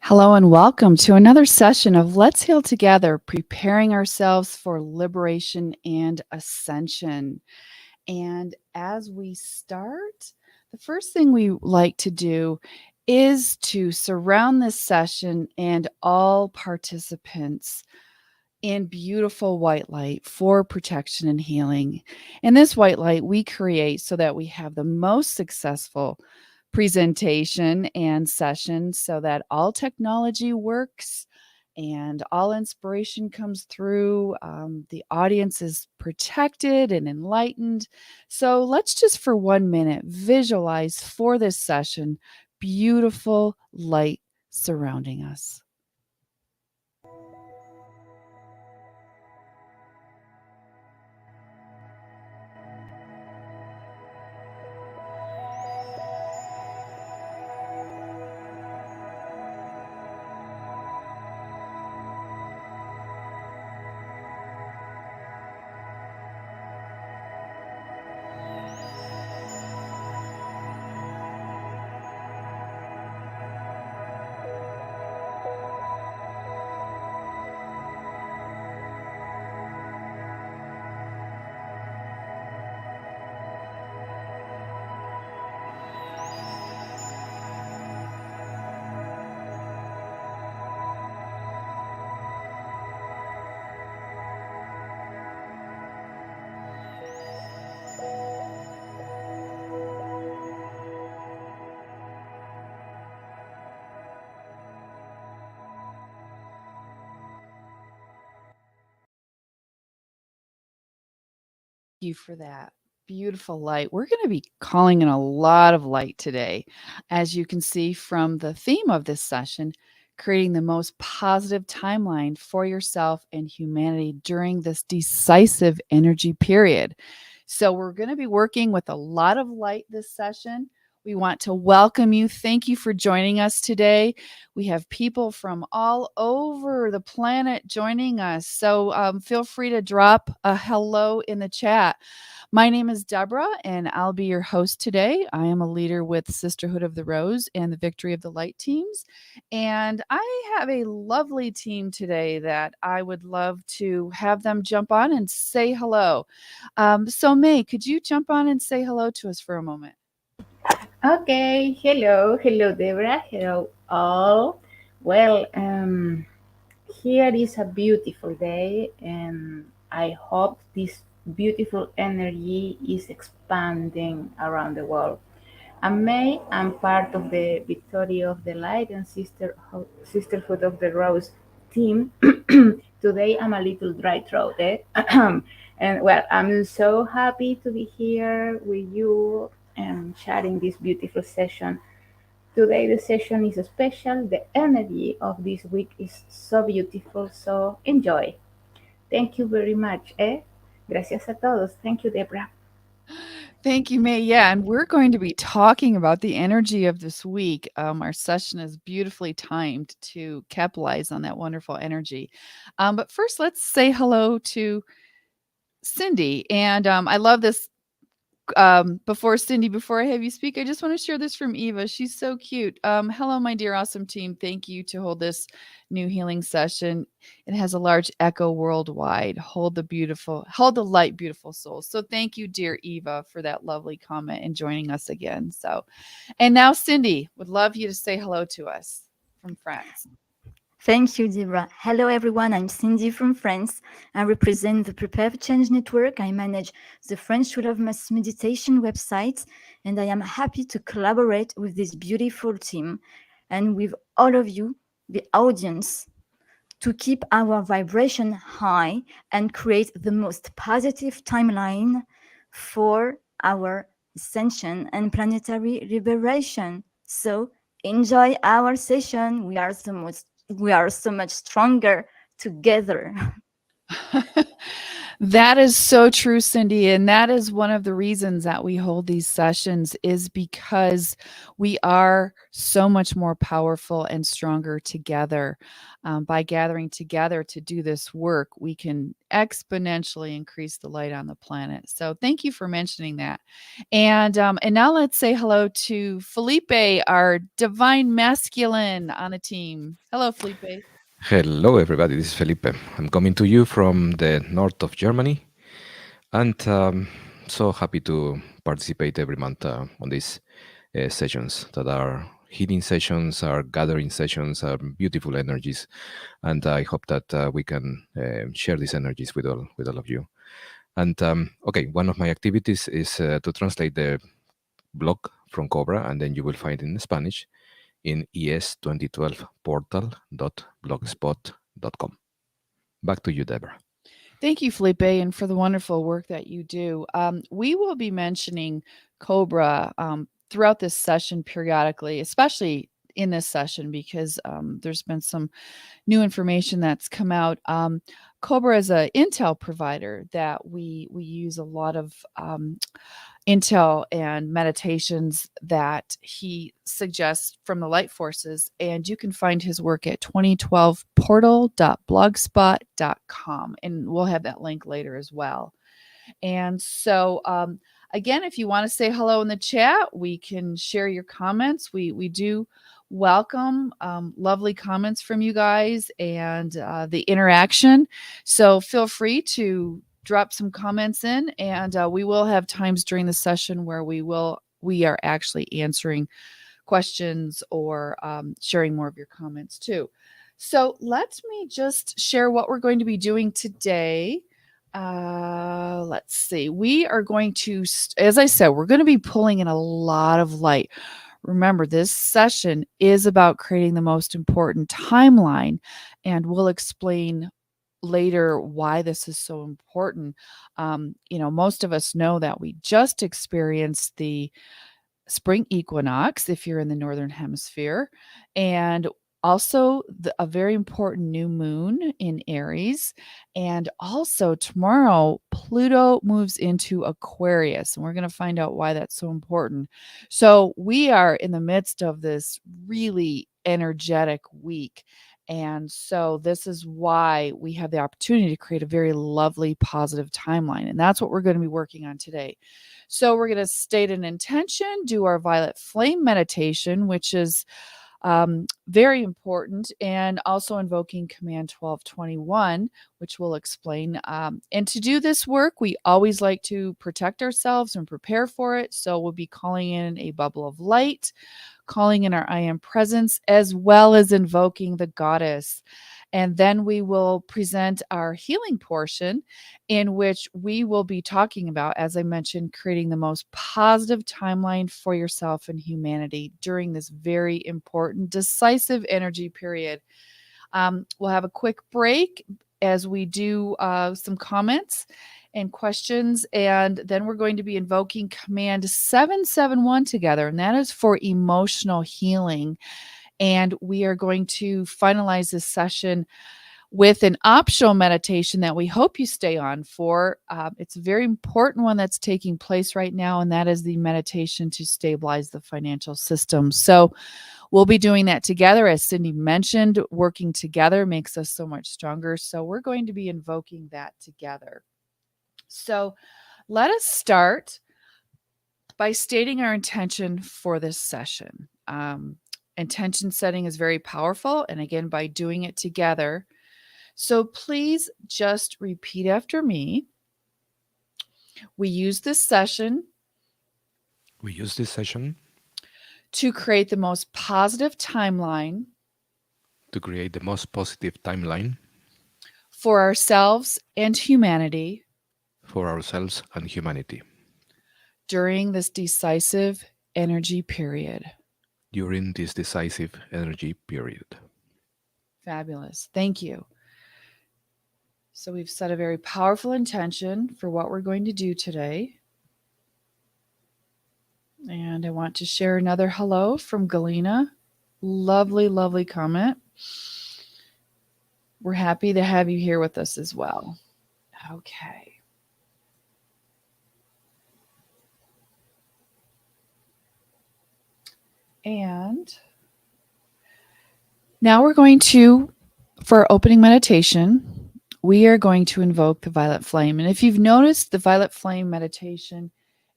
Hello and welcome to another session of Let's Heal Together, preparing ourselves for liberation and ascension. And as we start, the first thing we like to do is to surround this session and all participants in beautiful white light for protection and healing. And this white light we create so that we have the most successful presentation and session so that all technology works and all inspiration comes through. The audience is protected and enlightened. So let's just for 1 minute visualize for this session beautiful light surrounding us. You for that beautiful light. We're going to be calling in a lot of light today. As you can see from the theme of this session, creating the most positive timeline for yourself and humanity during this decisive energy period. So, we're going to be working with a lot of light this session. We want to welcome you. Thank you for joining us today. We have people from all over the planet joining us. So feel free to drop a hello in the chat. My name is Deborah, and I'll be your host today. I am a leader with Sisterhood of the Rose and the Victory of the Light teams. And I have a lovely team today that I would love to have them jump on and say hello. So, May, could you jump on and say hello to us for a moment? Okay, hello, Deborah, hello, all. Well, here is a beautiful day, and I hope this beautiful energy is expanding around the world. And May, I'm part of the Victory of the Light and Sisterhood of the Rose team. Today, I'm a little dry throated. And well, I'm so happy to be here with you and sharing this beautiful session. Today, the session is special. The energy of this week is so beautiful, so enjoy. Thank you very much. Gracias a todos. Thank you, Deborah. Thank you, May. Yeah, and we're going to be talking about the energy of this week. Our session is beautifully timed to capitalize on that wonderful energy. But first, let's say hello to Cindy. And I love this. Before Cindy, before I have you speak, I just want to share this from Eva. She's so cute. Hello, my dear awesome team. Thank you to hold this new healing session. It has a large echo worldwide. Hold the light, beautiful souls. So thank you, dear Eva, for that lovely comment and joining us again. So, and now Cindy would love you to say hello to us from France. Thank you, Deborah. Hello, everyone. I'm Cindy from France. I represent the Prepare for Change Network. I manage the French School of Mass Meditation website, and I am happy to collaborate with this beautiful team and with all of you, the audience, to keep our vibration high and create the most positive timeline for our ascension and planetary liberation. So enjoy our session. We are so much stronger together. That is so true, Cindy. And that is one of the reasons that we hold these sessions is because we are so much more powerful and stronger together. By gathering together to do this work, we can exponentially increase the light on the planet. So thank you for mentioning that. And now let's say hello to Felipe, our divine masculine on the team. Hello, Felipe. Hello, everybody. This is Felipe. I'm coming to you from the north of Germany, and so happy to participate every month on these sessions that are healing sessions, are gathering sessions, are beautiful energies, and I hope that we can share these energies with all of you. And okay, one of my activities is to translate the blog from Cobra, and then you will find it in Spanish in es2012portal.blogspot.com. Back to you, Deborah. Thank you, Felipe, and for the wonderful work that you do. We will be mentioning Cobra throughout this session periodically, especially in this session because there's been some new information that's come out. Cobra is an intel provider that we use a lot of intel and meditations that he suggests from the light forces. And you can find his work at 2012portal.blogspot.com. And we'll have that link later as well. And so, again, if you want to say hello in the chat, we can share your comments. We do welcome lovely comments from you guys and the interaction. So feel free to drop some comments in, and we will have times during the session where we are actually answering questions or sharing more of your comments too. So let me just share what we're going to be doing today. Let's see. We are going to, as I said, we're going to be pulling in a lot of light. Remember, this session is about creating the most important timeline, and we'll explain later why this is so important. Most of us know that we just experienced the spring equinox if you're in the northern hemisphere, and also a very important new moon in Aries. And also tomorrow, Pluto moves into Aquarius, and we're going to find out why that's so important. So we are in the midst of this really energetic week. And so this is why we have the opportunity to create a very lovely, positive timeline. And that's what we're going to be working on today. So we're going to state an intention, do our violet flame meditation, which is very important, and also invoking command 1221, which we'll explain. And to do this work, we always like to protect ourselves and prepare for it. So we'll be calling in a bubble of light, calling in our I am presence, as well as invoking the goddess. And then we will present our healing portion, in which we will be talking about, as I mentioned, creating the most positive timeline for yourself and humanity during this very important, decisive energy period. We'll have a quick break as we do some comments and questions, and then we're going to be invoking command 771 together, and that is for emotional healing. And we are going to finalize this session with an optional meditation that we hope you stay on for. It's a very important one that's taking place right now, and that is the meditation to stabilize the financial system. So we'll be doing that together. As Cindy mentioned, working together makes us so much stronger. So we're going to be invoking that together. So let us start by stating our intention for this session. Intention setting is very powerful, and again, by doing it together. So please just repeat after me. We use this session to create the most positive timeline for ourselves and humanity during this decisive energy period. Fabulous. Thank you. So we've set a very powerful intention for what we're going to do today. And I want to share another hello from Galena. Lovely, lovely comment. We're happy to have you here with us as well. Okay. And now we're going to, for our opening meditation, we are going to invoke the violet flame. And if you've noticed, the violet flame meditation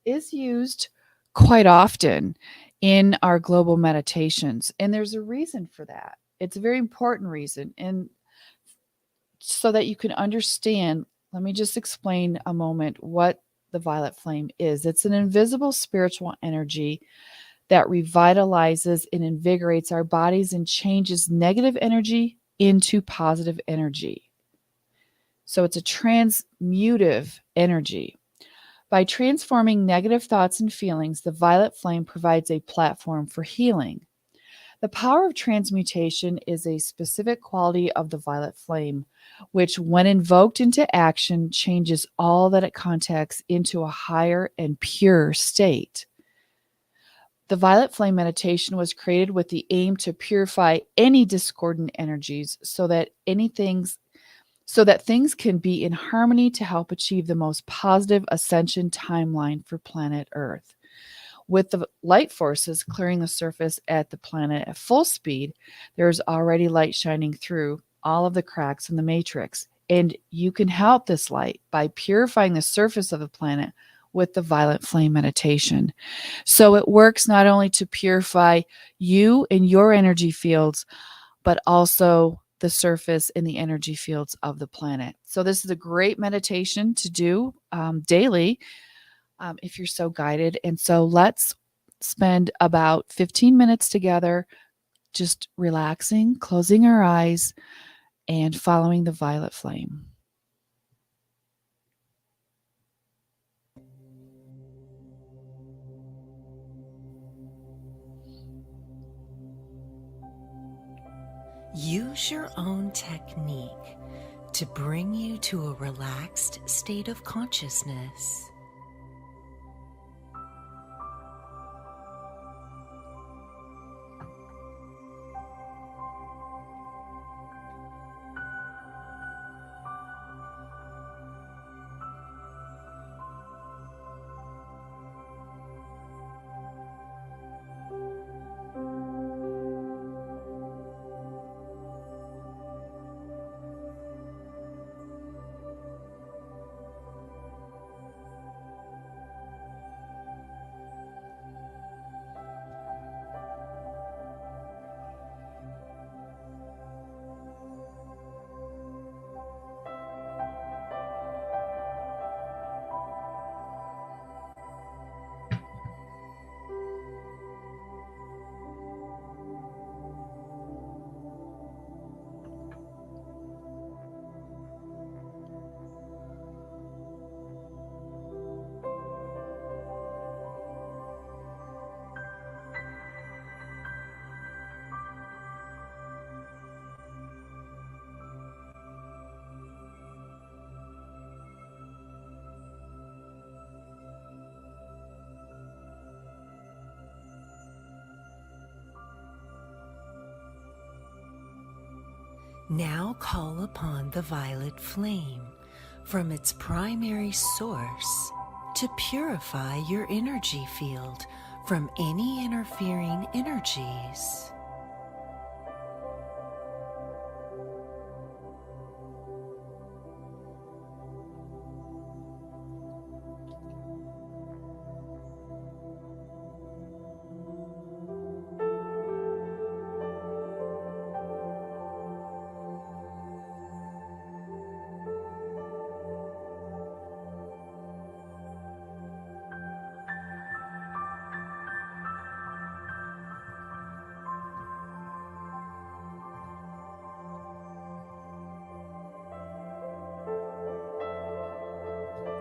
is used quite often in our global meditations. And there's a reason for that. It's a very important reason. And so that you can understand, let me just explain a moment what the violet flame is. It's an invisible spiritual energy that revitalizes and invigorates our bodies and changes negative energy into positive energy. So it's a transmutive energy. By transforming negative thoughts and feelings, the violet flame provides a platform for healing. The power of transmutation is a specific quality of the violet flame, which, when invoked into action, changes all that it contacts into a higher and pure state. The violet flame meditation was created with the aim to purify any discordant energies so that things can be in harmony to help achieve the most positive ascension timeline for planet Earth. With the light forces clearing the surface at the planet at full speed, there is already light shining through all of the cracks in the matrix. And you can help this light by purifying the surface of the planet with the violet flame meditation. So it works not only to purify you and your energy fields, but also the surface and the energy fields of the planet. So this is a great meditation to do daily if you're so guided. And so let's spend about 15 minutes together, just relaxing, closing our eyes, and following the violet flame. Use your own technique to bring you to a relaxed state of consciousness. Now call upon the violet flame from its primary source to purify your energy field from any interfering energies.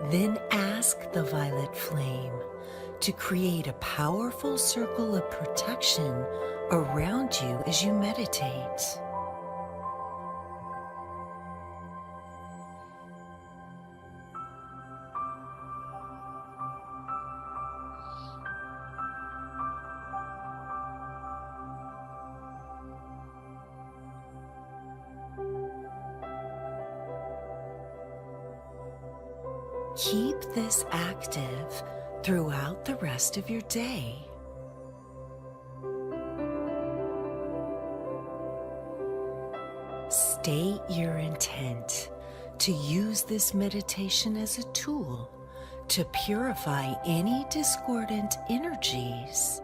Then ask the violet flame to create a powerful circle of protection around you as you meditate. Keep this active throughout the rest of your day. State your intent to use this meditation as a tool to purify any discordant energies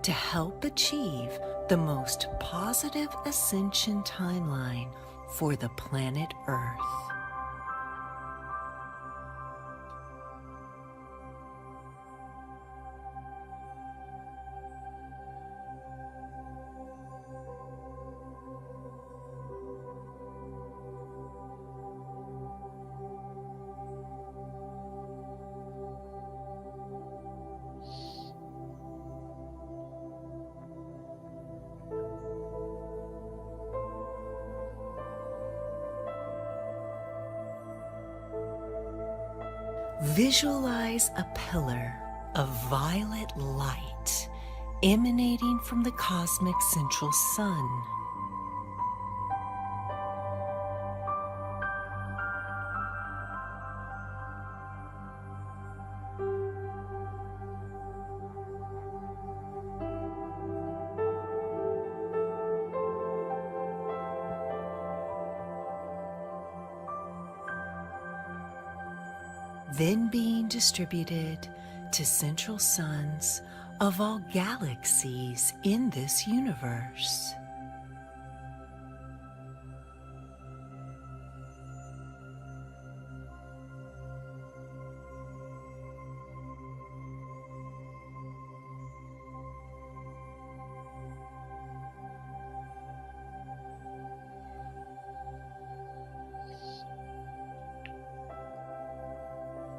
to help achieve the most positive ascension timeline for the planet Earth. Visualize a pillar of violet light emanating from the cosmic central sun. Then being distributed to central suns of all galaxies in this universe.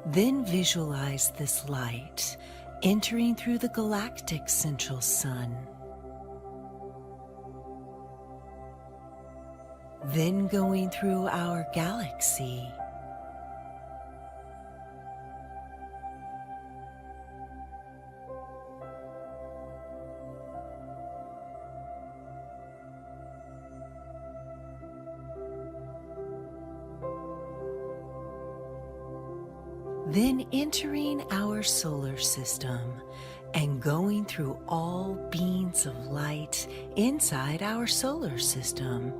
Then visualize this light entering through the galactic central sun. Then going through our galaxy. Then entering our solar system and going through all beams of light inside our solar system.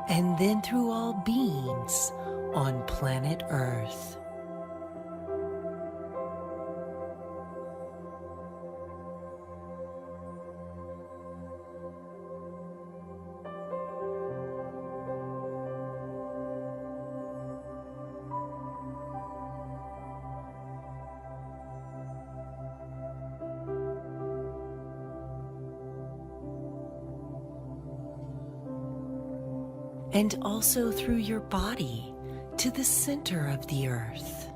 And then through all beings on planet Earth. And also through your body to the center of the earth.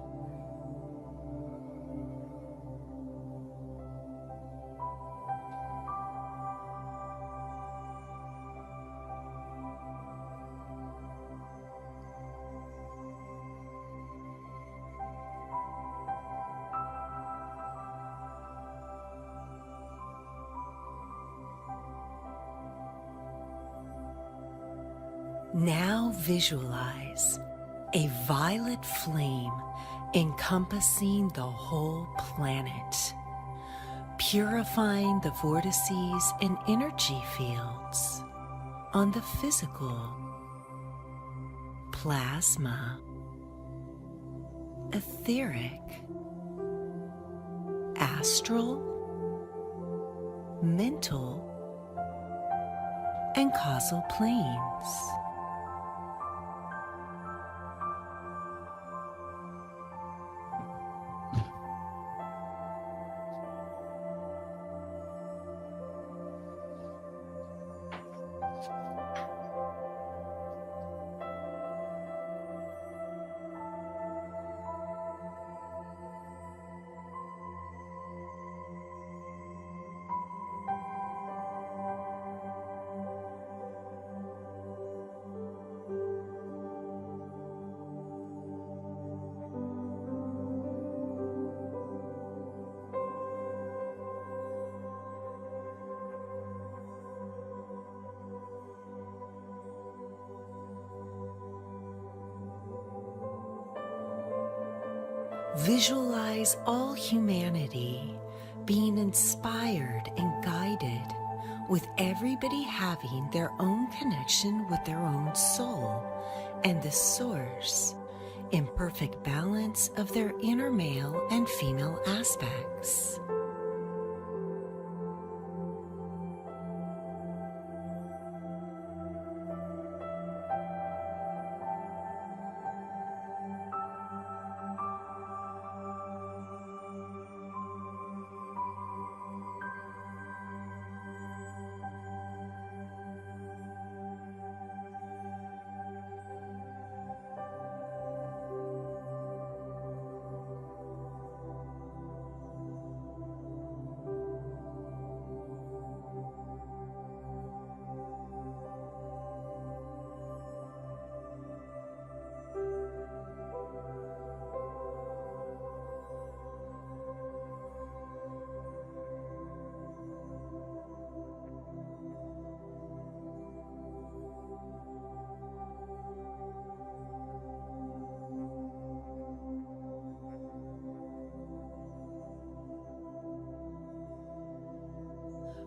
Now visualize a violet flame encompassing the whole planet, purifying the vortices and energy fields on the physical, plasma, etheric, astral, mental, and causal planes. Visualize all humanity being inspired and guided, with everybody having their own connection with their own soul and the source, in perfect balance of their inner male and female aspects.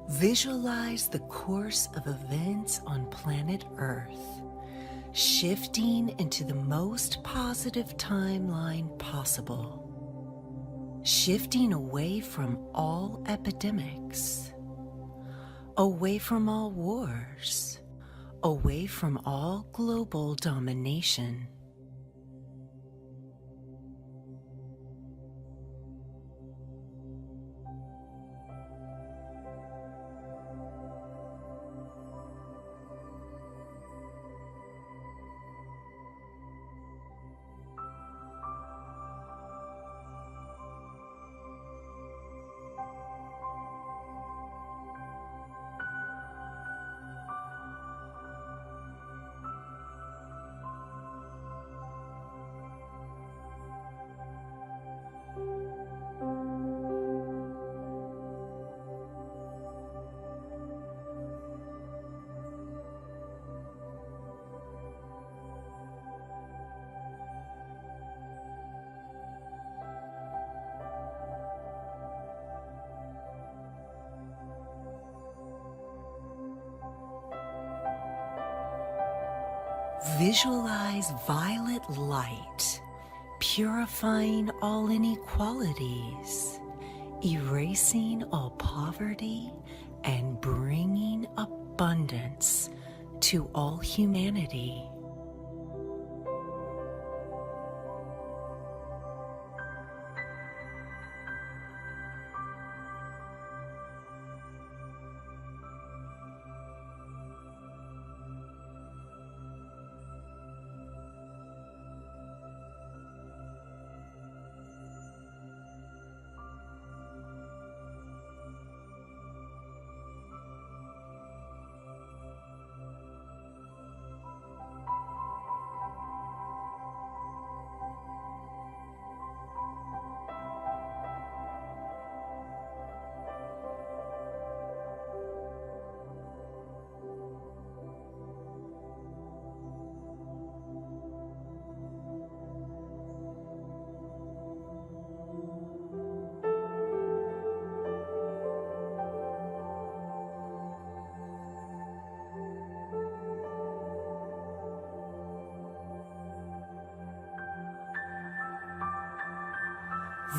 Visualize the course of events on planet Earth, shifting into the most positive timeline possible, shifting away from all epidemics, away from all wars, away from all global domination. Visualize violet light, purifying all inequalities, erasing all poverty, and bringing abundance to all humanity.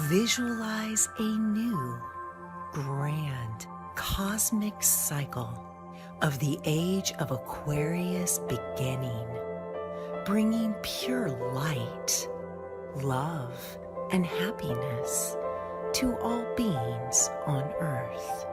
Visualize a new, grand, cosmic cycle of the age of Aquarius beginning, bringing pure light, love, and happiness to all beings on Earth.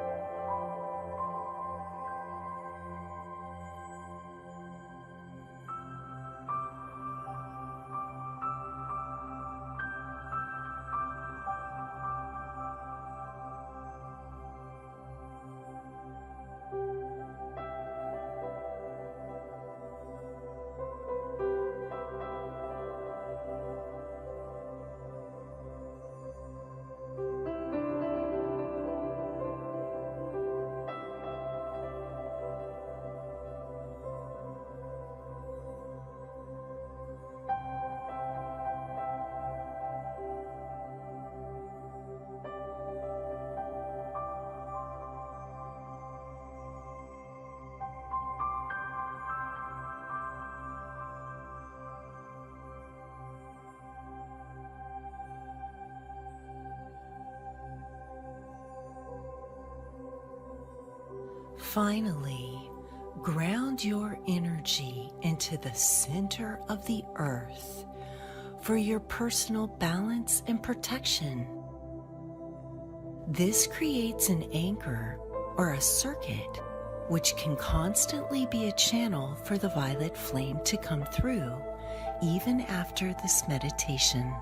Finally, ground your energy into the center of the earth for your personal balance and protection. This creates an anchor or a circuit which can constantly be a channel for the violet flame to come through, even after this meditation.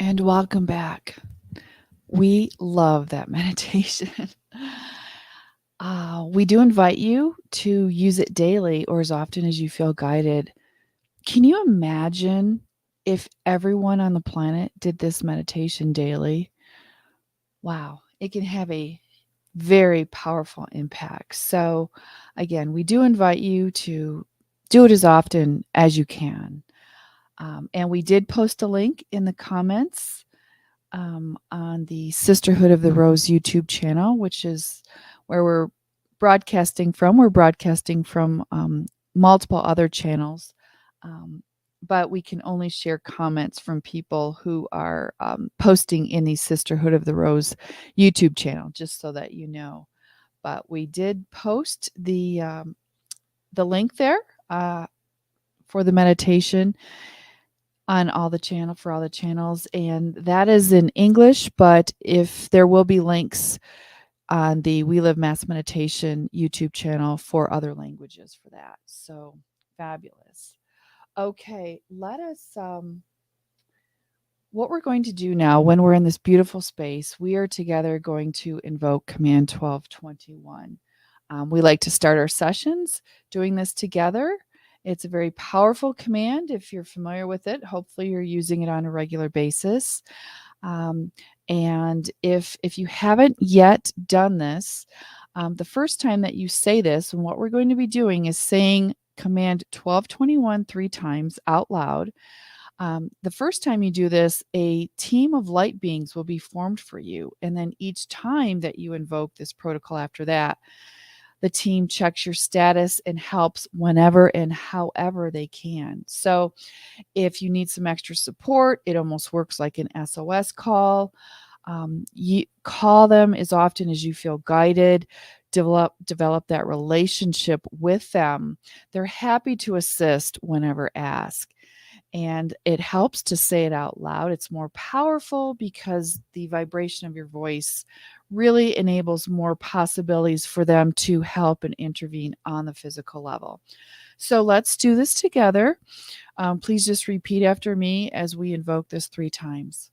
And welcome back. We love that meditation. We do invite you to use it daily or as often as you feel guided. Can you imagine if everyone on the planet did this meditation daily? Wow, it can have a very powerful impact. So, again, we do invite you to do it as often as you can. And we did post a link in the comments on the Sisterhood of the Rose YouTube channel, which is where we're broadcasting from. We're broadcasting from multiple other channels, but we can only share comments from people who are posting in the Sisterhood of the Rose YouTube channel, just so that you know. But we did post the link there for the meditation on all the channels, and that is in English, but if there will be links on the We Live Mass Meditation YouTube channel for other languages for that. So fabulous. Okay, let us what we're going to do now when we're in this beautiful space, we are together going to invoke command 1221. We like to start our sessions doing this together. It's a very powerful command. If you're familiar with it, hopefully you're using it on a regular basis. And if you haven't yet done this, the first time that you say this, and what we're going to be doing is saying command 1221 3 times out loud. The first time you do this, a team of light beings will be formed for you. And then each time that you invoke this protocol after that, the team checks your status and helps whenever and however they can. So if you need some extra support, it almost works like an SOS call. You call them as often as you feel guided. Develop that relationship with them. They're happy to assist whenever asked. And it helps to say it out loud. It's more powerful because the vibration of your voice really enables more possibilities for them to help and intervene on the physical level. So let's do this together. Please just repeat after me as we invoke this 3 times.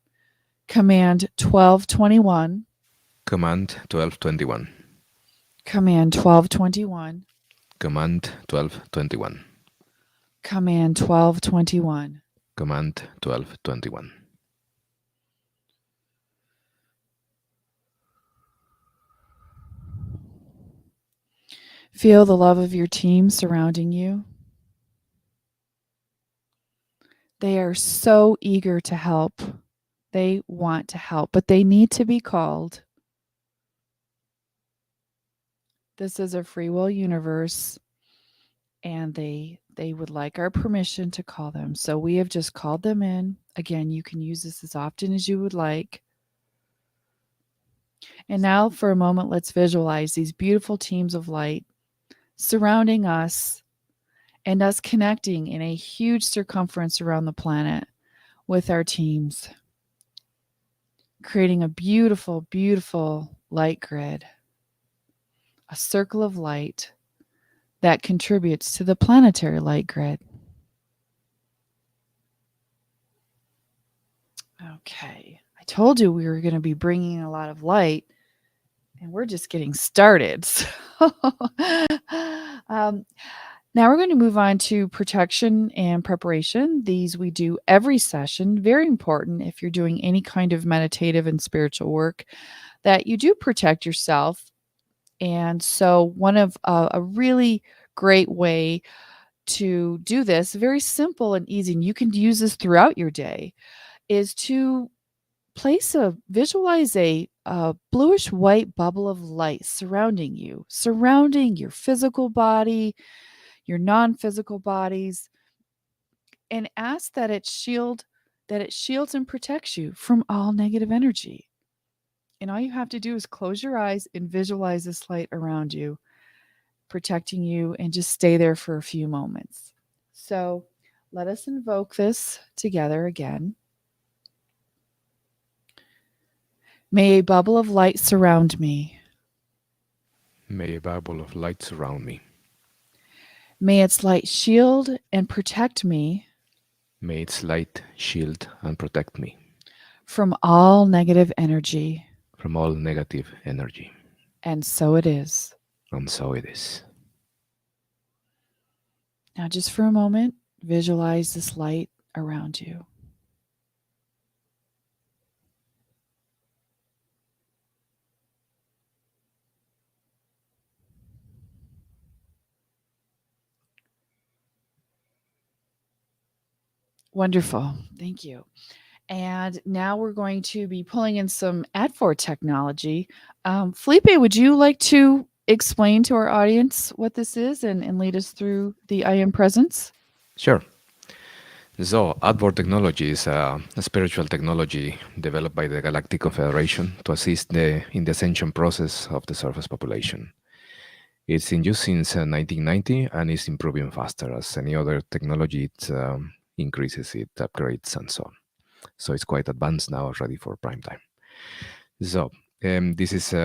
Command 1221. Command 1221. Command 1221. Command 1221. Command 1221. Command 1221. Feel the love of your team surrounding you. They are so eager to help. They want to help, but they need to be called. This is a free will universe, and they would like our permission to call them. So we have just called them in. Again, you can use this as often as you would like. And now for a moment, let's visualize these beautiful teams of light surrounding us and us connecting in a huge circumference around the planet with our teams, creating a beautiful, beautiful light grid a circle of light that contributes to the planetary light grid. Okay, I told you we were going to be bringing a lot of light, and we're just getting started. So, um, now we're going to move on to protection and preparation. These we do every session. Very important if you're doing any kind of meditative and spiritual work that you do protect yourself. And so, one of a really great way to do this, very simple and easy, and you can use this throughout your day, is to visualize a bluish white bubble of light surrounding you, surrounding your physical body, your non-physical bodies, and ask that it shields and protects you from all negative energy. And all you have to do is close your eyes and visualize this light around you, protecting you, and just stay there for a few moments. So let us invoke this together again. May a bubble of light surround me. May a bubble of light surround me. May its light shield and protect me May its light shield and protect me from all negative energy. from all negative energy. And so it is. And so it is. Now, just for a moment, visualize this light around you. Wonderful. Thank you. And now we're going to be pulling in some AdFor technology. Felipe, would you like to explain to our audience what this is and lead us through the I Am Presence? Sure. So, Advor technology is a spiritual technology developed by the Galactic Confederation to assist in the ascension process of the surface population. It's in use since 1990 and is improving faster as any other technology. It increases, it upgrades, and so on. So it's quite advanced now, ready for prime time. So this is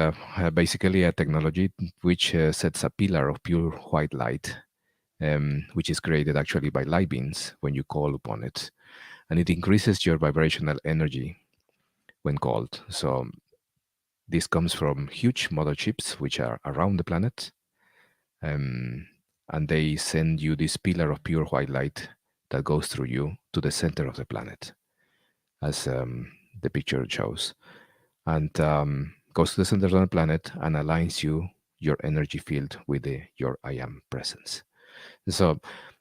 basically a technology which sets a pillar of pure white light, which is created actually by light beams when you call upon it. And it increases your vibrational energy when called. So this comes from huge motherships which are around the planet. And they send you this pillar of pure white light that goes through you to the center of the planet, as the picture shows, and goes to the center of the planet and aligns your energy field with your I Am presence. So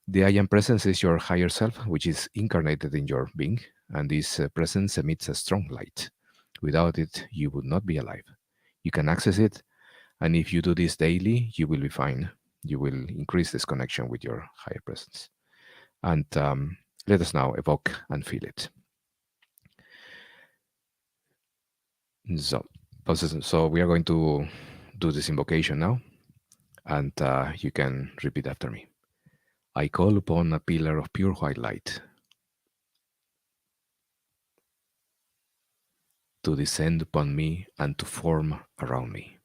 the I Am presence is your higher self, which is incarnated in your being, and this presence emits a strong light. Without it, you would not be alive. You can access it, and if you do this daily, you will be fine. You will increase this connection with your higher presence. And let us now evoke and feel it. So we are going to do this invocation now, and you can repeat after me. I call upon a pillar of pure white light to descend upon me and to form around me.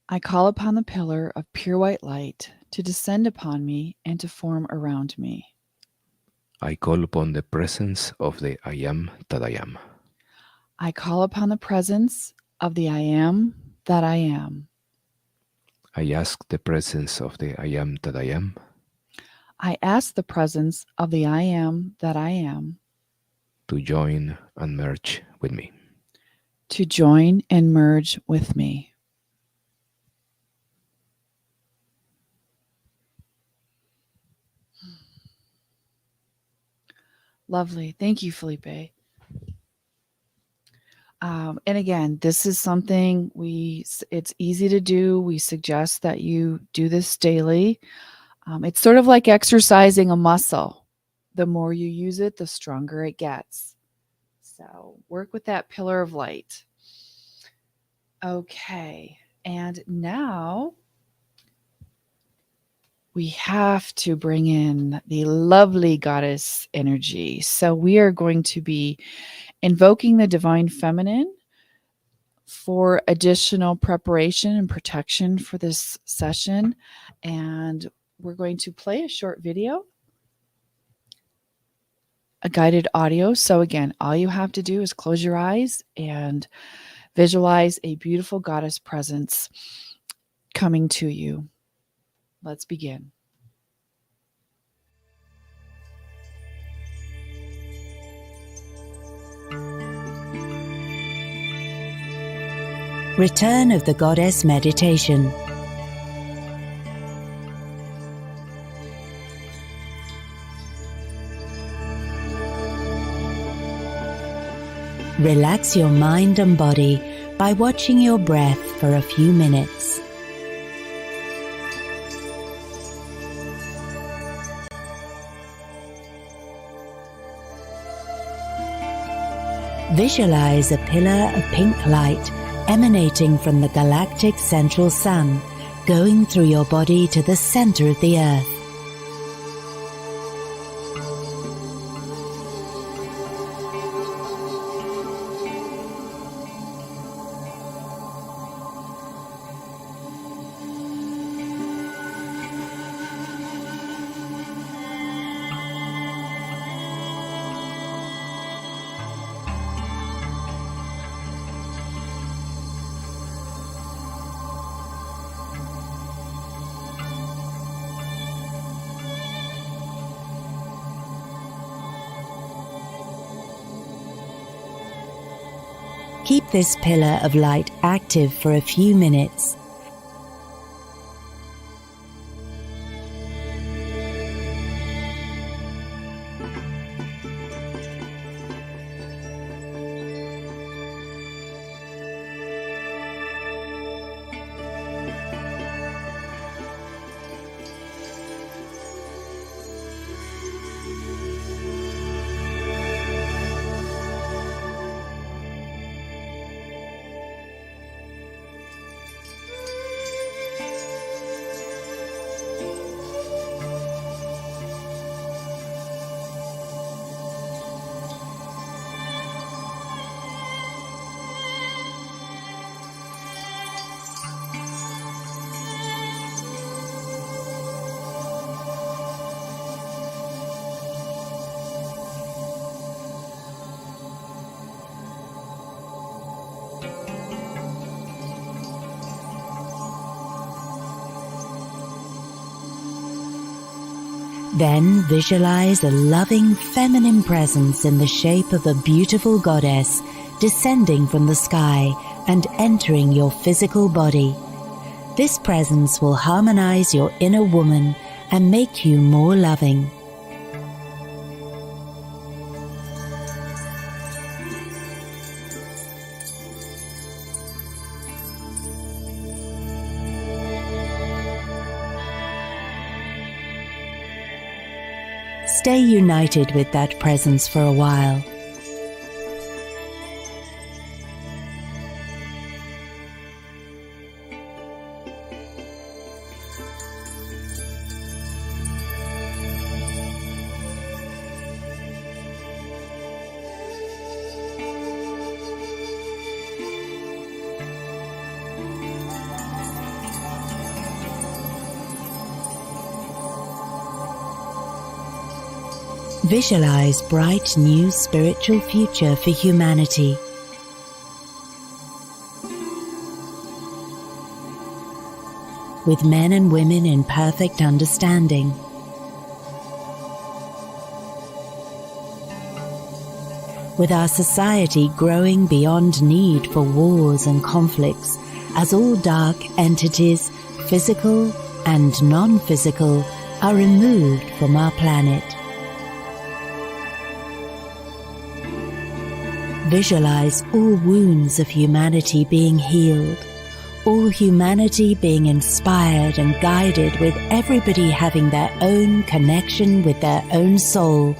I call upon the pillar of pure white light to descend upon me and to form around me. I call upon the presence of the I Am that I am. I call upon the presence of the I Am that I am. I ask the presence of the I Am that I am I ask the presence of the I Am that I am to join and merge with me. to join and merge with me. Lovely. Thank you, Felipe. And again, this is something it's easy to do. We suggest that you do this daily. It's sort of like exercising a muscle. The more you use it, the stronger it gets. So work with that pillar of light. Okay. And now we have to bring in the lovely goddess energy. So we are going to be invoking the divine feminine for additional preparation and protection for this session. And we're going to play a short video, a guided audio. So again, all you have to do is close your eyes and visualize a beautiful goddess presence coming to you. Let's begin. Return of the Goddess Meditation. Relax your mind and body by watching your breath for a few minutes. Visualize a pillar of pink light emanating from the galactic central sun, going through your body to the center of the earth. Keep this pillar of light active for a few minutes. Then visualize a loving feminine presence in the shape of a beautiful goddess descending from the sky and entering your physical body. This presence will harmonize your inner woman and make you more loving. Stay united with that presence for a while. Visualize bright new spiritual future for humanity. With men and women in perfect understanding. With our society growing beyond need for wars and conflicts, as all dark entities, physical and non-physical, are removed from our planet. Visualize all wounds of humanity being healed, all humanity being inspired and guided, with everybody having their own connection with their own soul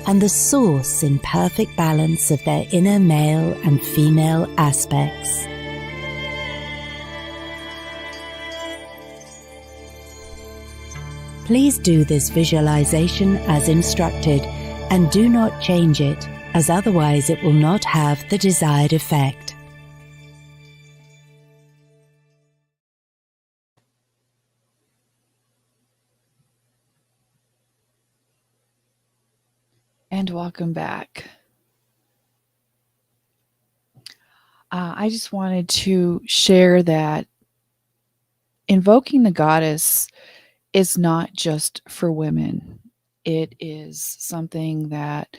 and the source in perfect balance of their inner male and female aspects. Please do this visualization as instructed and do not change it, as otherwise it will not have the desired effect. And welcome back. I just wanted to share that invoking the goddess is not just for women. It is something that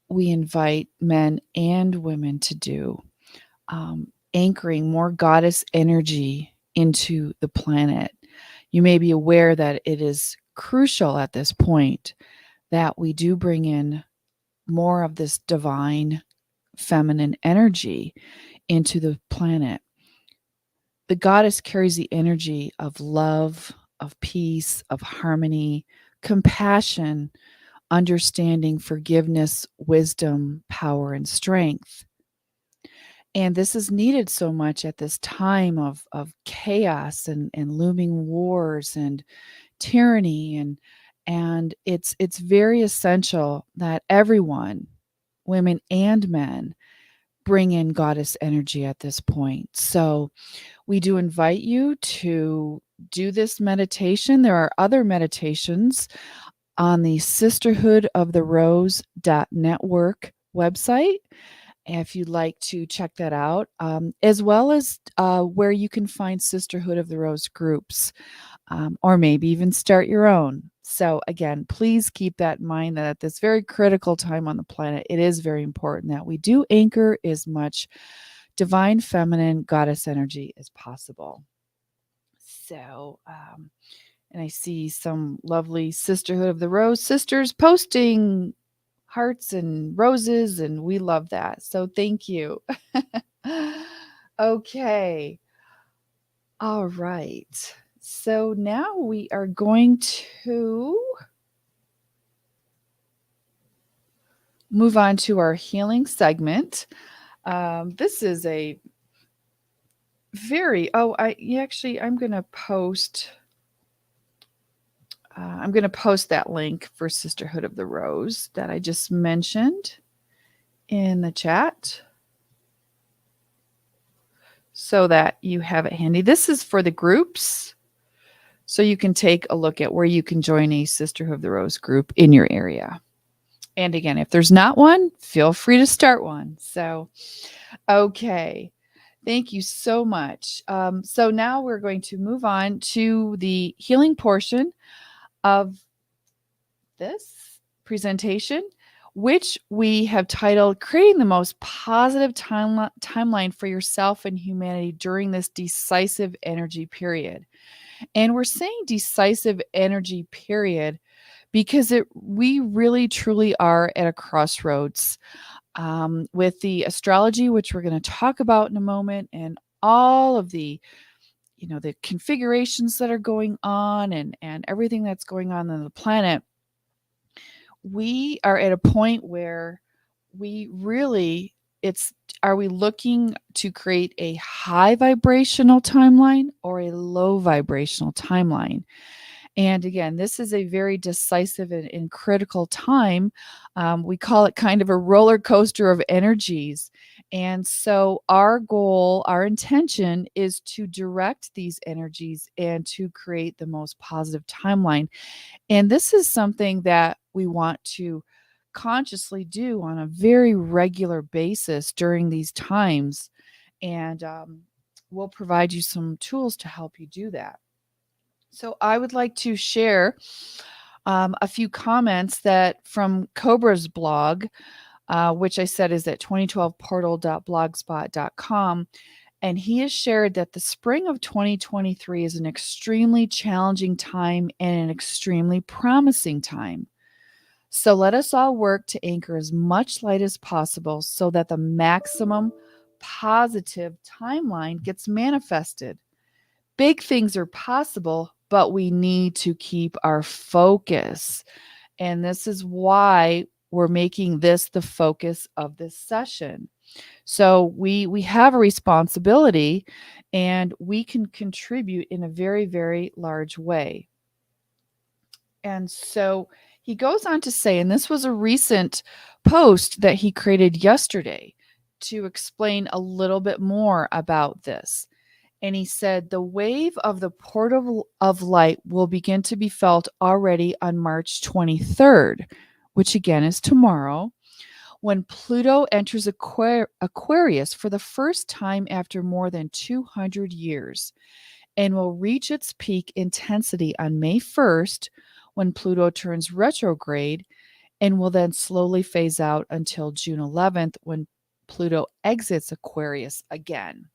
we invite men and women to do, anchoring more goddess energy into the planet. You may be aware that it is crucial at this point that we do bring in more of this divine feminine energy into the planet. The goddess carries the energy of love, of peace, of harmony, compassion, understanding, forgiveness, wisdom, power, and strength. And this is needed so much at this time of chaos and looming wars and tyranny. And it's very essential that everyone, women and men, bring in goddess energy at this point. So we do invite you to do this meditation. There are other meditations on the sisterhoodoftherose.network website if you'd like to check that out, as well as where you can find Sisterhood of the Rose groups, or maybe even start your own. So again, please keep that in mind, that at this very critical time on the planet, it is very important that we do anchor as much divine feminine goddess energy as possible. So, and I see some lovely Sisterhood of the Rose sisters posting hearts and roses, and we love that. So thank you. Okay. All right. So now we are going to move on to our healing segment. This is a very, I'm going to post. I'm going to post that link for Sisterhood of the Rose that I just mentioned in the chat so that you have it handy. This is for the groups, so you can take a look at where you can join a Sisterhood of the Rose group in your area. And again, if there's not one, feel free to start one. So, okay. Thank you so much. So now we're going to move on to the healing portion of this presentation, which we have titled Creating the Most Positive Timeline for Yourself and Humanity During This Decisive Energy Period. And we're saying decisive energy period because we really truly are at a crossroads with the astrology, which we're going to talk about in a moment, and all of the the configurations that are going on and everything that's going on the planet. We are at a point where we really, are we looking to create a high vibrational timeline or a low vibrational timeline? And again, this is a very decisive and critical time. We call it kind of a roller coaster of energies. And so our goal, our intention is to direct these energies and to create the most positive timeline. And this is something that we want to consciously do on a very regular basis during these times. And we'll provide you some tools to help you do that. So I would like to share a few comments that from Cobra's blog, which I said is at 2012portal.blogspot.com. And he has shared that the spring of 2023 is an extremely challenging time and an extremely promising time. So let us all work to anchor as much light as possible so that the maximum positive timeline gets manifested. Big things are possible, but we need to keep our focus. And this is why we're making this the focus of this session. So we have a responsibility, and we can contribute in a very, very large way. And so he goes on to say, and this was a recent post that he created yesterday to explain a little bit more about this. And he said, the wave of the portal of light will begin to be felt already on March 23rd, which again is tomorrow, when Pluto enters Aquarius for the first time after more than 200 years and will reach its peak intensity on May 1st when Pluto turns retrograde and will then slowly phase out until June 11th when Pluto exits Aquarius again.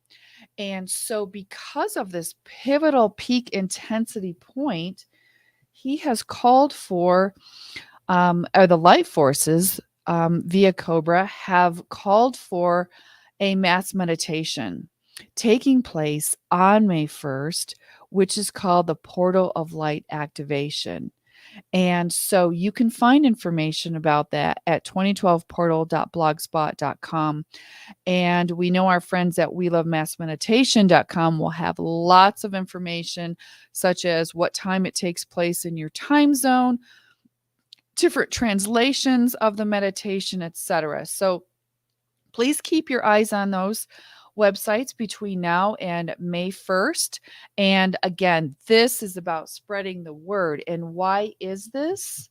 And so, because of this pivotal peak intensity point, he has called for, or the light forces via Cobra have called for a mass meditation taking place on May 1st, which is called the Portal of Light Activation. And so you can find information about that at 2012portal.blogspot.com. And we know our friends at welovemassmeditation.com will have lots of information, such as what time it takes place in your time zone, different translations of the meditation, etc. So please keep your eyes on those websites between now and May 1st. And again, this is about spreading the word. And why is this?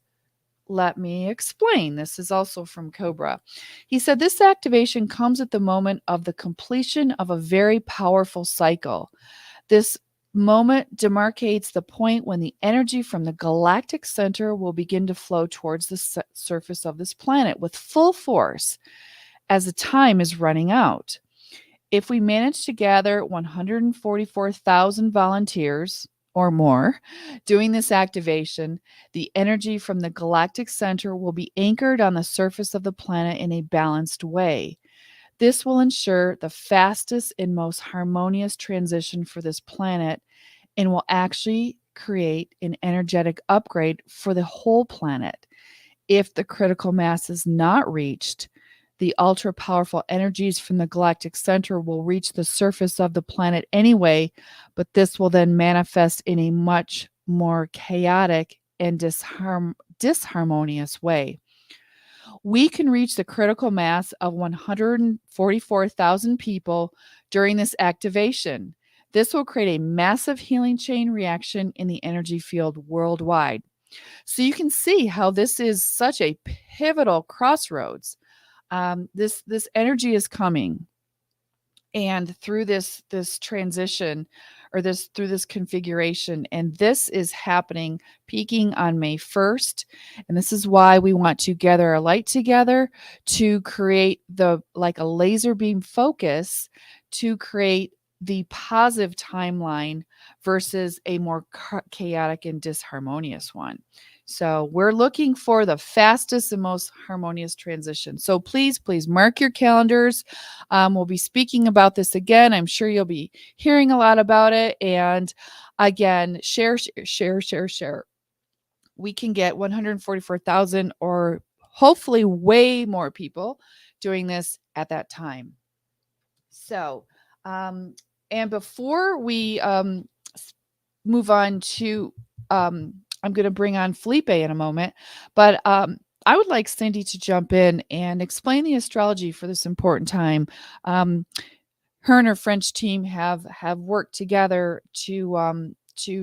Let me explain. This is also from Cobra. He said this activation comes at the moment of the completion of a very powerful cycle. This moment demarcates the point when the energy from the galactic center will begin to flow towards the surface of this planet with full force as the time is running out. If we manage to gather 144,000 volunteers or more doing this activation, the energy from the galactic center will be anchored on the surface of the planet in a balanced way. This will ensure the fastest and most harmonious transition for this planet and will actually create an energetic upgrade for the whole planet. If the critical mass is not reached, the ultra powerful energies from the galactic center will reach the surface of the planet anyway, but this will then manifest in a much more chaotic and disharmonious way. We can reach the critical mass of 144,000 people during this activation. This will create a massive healing chain reaction in the energy field worldwide. So you can see how this is such a pivotal crossroads. This energy is coming, and through this transition, or through this configuration, and this is happening, peaking on May 1st. And this is why we want to gather our light together to create like a laser beam focus to create the positive timeline versus a more chaotic and disharmonious one. So we're looking for the fastest and most harmonious transition. So please mark your calendars. We'll be speaking about this again. I'm sure you'll be hearing a lot about it. And again, share. We can get 144,000 or hopefully way more people doing this at that time. So, and before we move on to, I'm going to bring on Felipe in a moment, but I would like Cindy to jump in and explain the astrology for this important time. Her and her French team have worked together to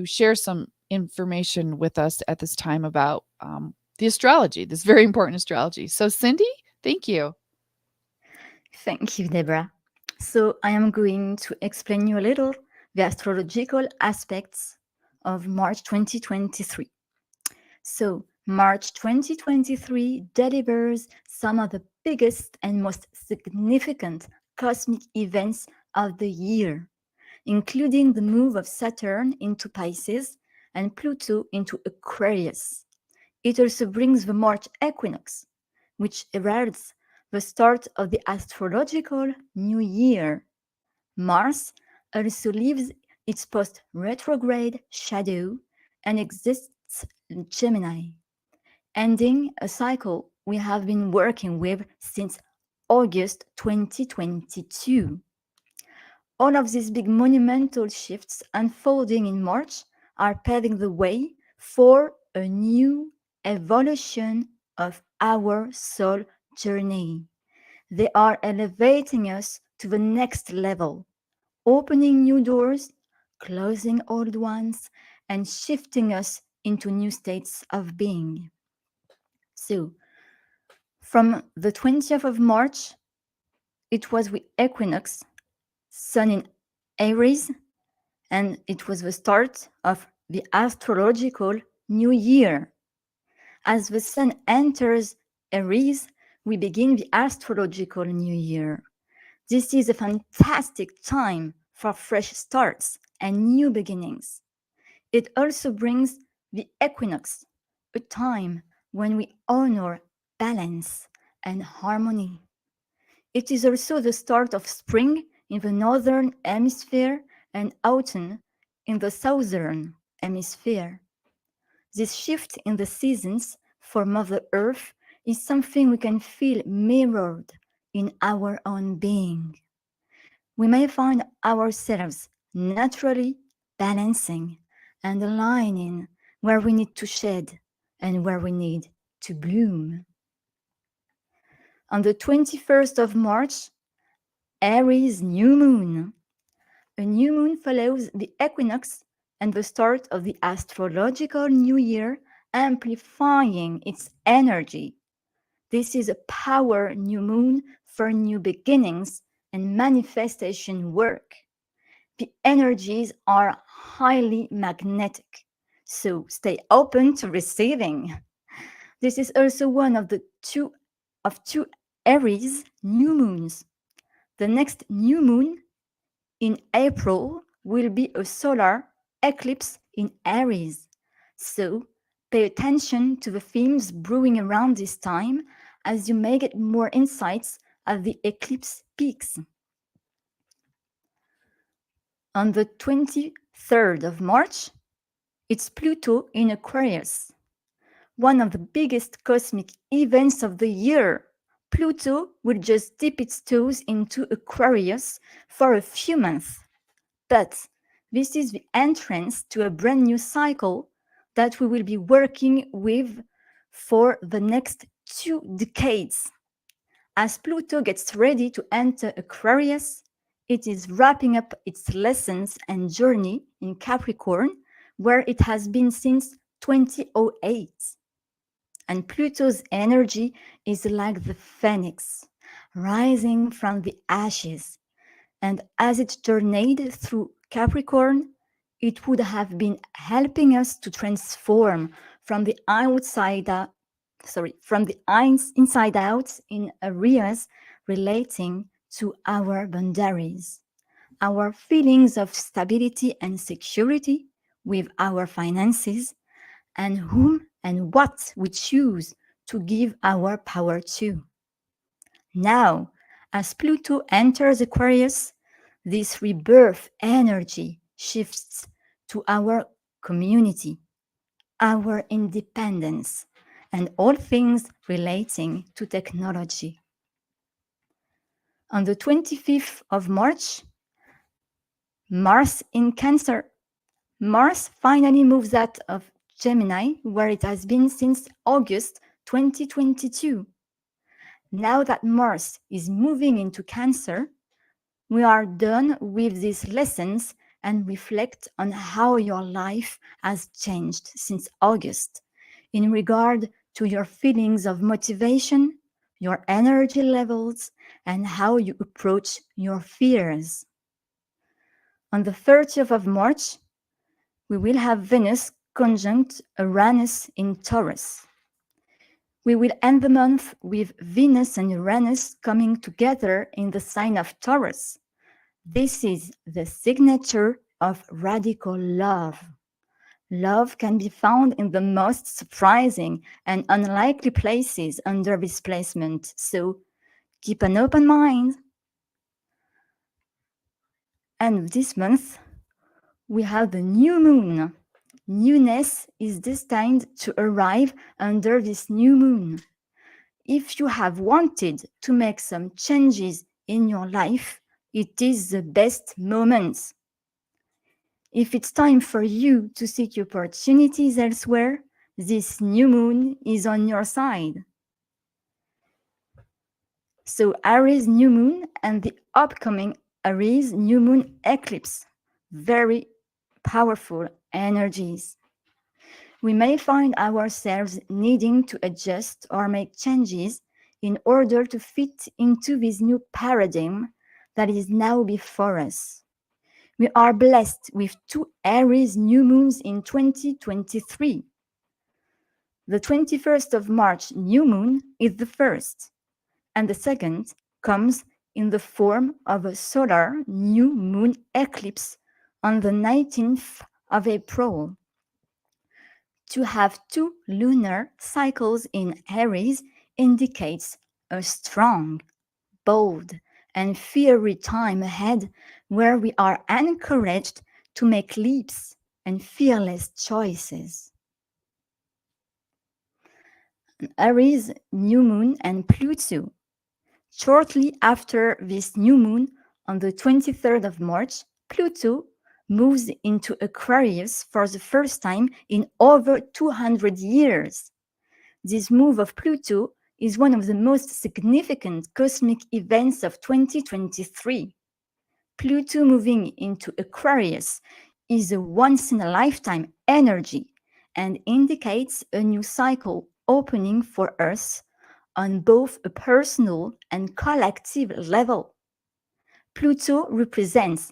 share some information with us at this time about the astrology, this very important astrology. So, Cindy, thank you. Thank you, Deborah. So I am going to explain you a little the astrological aspects of March 2023. So March 2023 delivers some of the biggest and most significant cosmic events of the year, including the move of Saturn into Pisces and Pluto into Aquarius. It also brings the March equinox, which heralds the start of the astrological new year. Mars also leaves its post-retrograde shadow and exists in Gemini, ending a cycle we have been working with since August 2022. All of these big monumental shifts unfolding in March are paving the way for a new evolution of our soul journey. They are elevating us to the next level, opening new doors, closing old ones, and shifting us into new states of being. So, From the 20th of March, it was the equinox, Sun in Aries, and it was the start of the astrological new year. As the Sun enters Aries, we begin the astrological new year. This is a fantastic time for fresh starts and new beginnings. It also brings the equinox, a time when we honor balance and harmony. It is also the start of spring in the northern hemisphere and autumn in the southern hemisphere. This shift in the seasons for Mother Earth is something we can feel mirrored in our own being. We may find ourselves naturally balancing and aligning where we need to shed and where we need to bloom. On the 21st of March, Aries new moon. A new moon follows the equinox and the start of the astrological new year, amplifying its energy. This is a power new moon for new beginnings and manifestation work. The energies are highly magnetic, so stay open to receiving. This is also one of the two Aries new moons. The next new moon in April will be a solar eclipse in Aries. So pay attention to the themes brewing around this time as you may get more insights as the eclipse peaks. On the 23rd of March, it's Pluto in Aquarius, one of the biggest cosmic events of the year. Pluto will just dip its toes into Aquarius for a few months. But this is the entrance to a brand new cycle that we will be working with for the next 2 decades. As Pluto gets ready to enter Aquarius, it is wrapping up its lessons and journey in Capricorn, where it has been since 2008. And Pluto's energy is like the phoenix, rising from the ashes. And as it journeyed through Capricorn, it would have been helping us to transform from the inside out in areas relating to our boundaries, our feelings of stability and security with our finances, and whom and what we choose to give our power to. Now, as Pluto enters Aquarius, this rebirth energy shifts to our community, our independence, and all things relating to technology. On the 25th of March, Mars in Cancer. Mars finally moves out of Gemini, where it has been since August 2022. Now that Mars is moving into Cancer, we are done with these lessons and reflect on how your life has changed since August in regard to your feelings of motivation, your energy levels, and how you approach your fears. On the 30th of March, we will have Venus conjunct Uranus in Taurus. We will end the month with Venus and Uranus coming together in the sign of Taurus. This is the signature of radical love. Love can be found in the most surprising and unlikely places under this placement, so keep an open mind. And this month, we have the new moon. Newness is destined to arrive under this new moon. If you have wanted to make some changes in your life, it is the best moment. If it's time for you to seek opportunities elsewhere, this new moon is on your side. So Aries new moon and the upcoming Aries new moon eclipse, very powerful energies. We may find ourselves needing to adjust or make changes in order to fit into this new paradigm that is now before us. We are blessed with 2 Aries new moons in 2023. The 21st of March new moon is the first, and the second comes in the form of a solar new moon eclipse on the 19th of April. To have 2 lunar cycles in Aries indicates a strong, bold, and fiery time ahead where we are encouraged to make leaps and fearless choices. Aries, new moon, and Pluto. Shortly after this new moon, on the 23rd of March, Pluto moves into Aquarius for the first time in over 200 years. This move of Pluto is one of the most significant cosmic events of 2023. Pluto moving into Aquarius is a once-in-a-lifetime energy and indicates a new cycle opening for Earth on both a personal and collective level. Pluto represents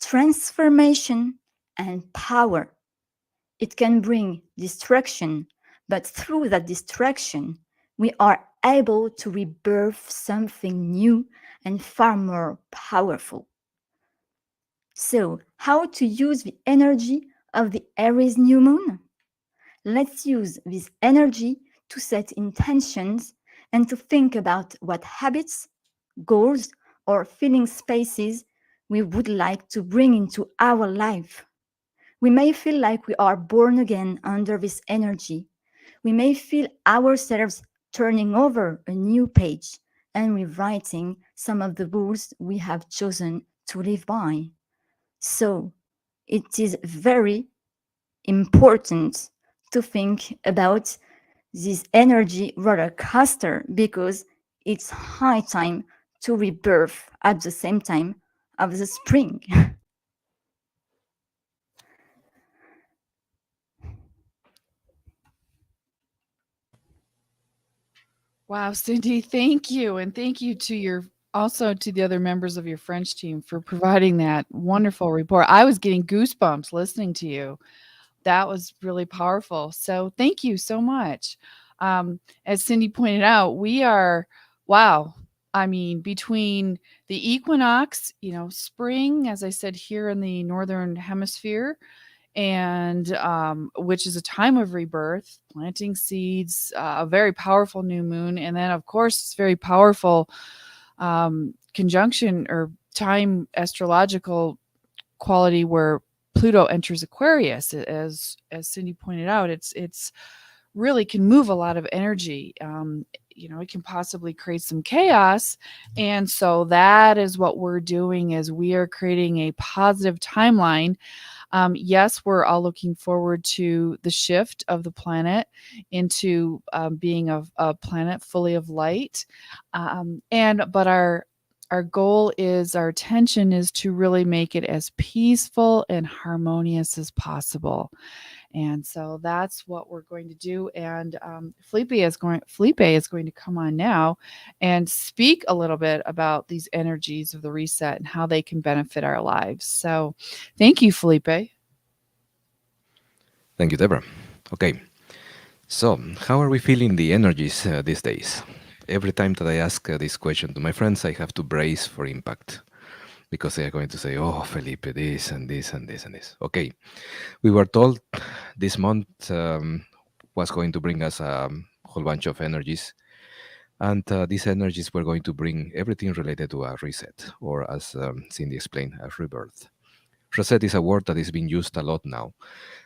transformation and power. It can bring destruction, but through that destruction, we are able to rebirth something new and far more powerful. So, how to use the energy of the Aries new moon? Let's use this energy to set intentions and to think about what habits, goals, or feeling spaces we would like to bring into our life. We may feel like we are born again under this energy. We may feel ourselves turning over a new page and rewriting some of the rules we have chosen to live by. So, it is very important to think about this energy roller coaster because it's high time to rebirth at the same time of the spring. Wow, Cindy, thank you. And thank you to also to the other members of your French team for providing that wonderful report. I was getting goosebumps listening to you. That was really powerful. So thank you so much. As Cindy pointed out, we are, wow. I mean, between the equinox, spring, as I said, here in the Northern Hemisphere, and which is a time of rebirth, planting seeds, a very powerful new moon, and then of course it's very powerful conjunction or time astrological quality where Pluto enters Aquarius. As Cindy pointed out, it's really can move a lot of energy. It can possibly create some chaos, and so that is what we're doing. Is we are creating a positive timeline. Yes, we're all looking forward to the shift of the planet into being a planet fully of light. But our goal is, our intention is to really make it as peaceful and harmonious as possible. And so that's what we're going to do. And Felipe is going to come on now and speak a little bit about these energies of the reset and how they can benefit our lives. So thank you, Felipe. Thank you, Deborah. Okay, so how are we feeling the energies these days? Every time that I ask this question to my friends, I have to brace for impact because they are going to say, "Oh, Felipe, this and this and this and this." Okay, we were told this month was going to bring us a whole bunch of energies, and these energies were going to bring everything related to a reset, or as Cindy explained, a rebirth. Reset is a word that is being used a lot now.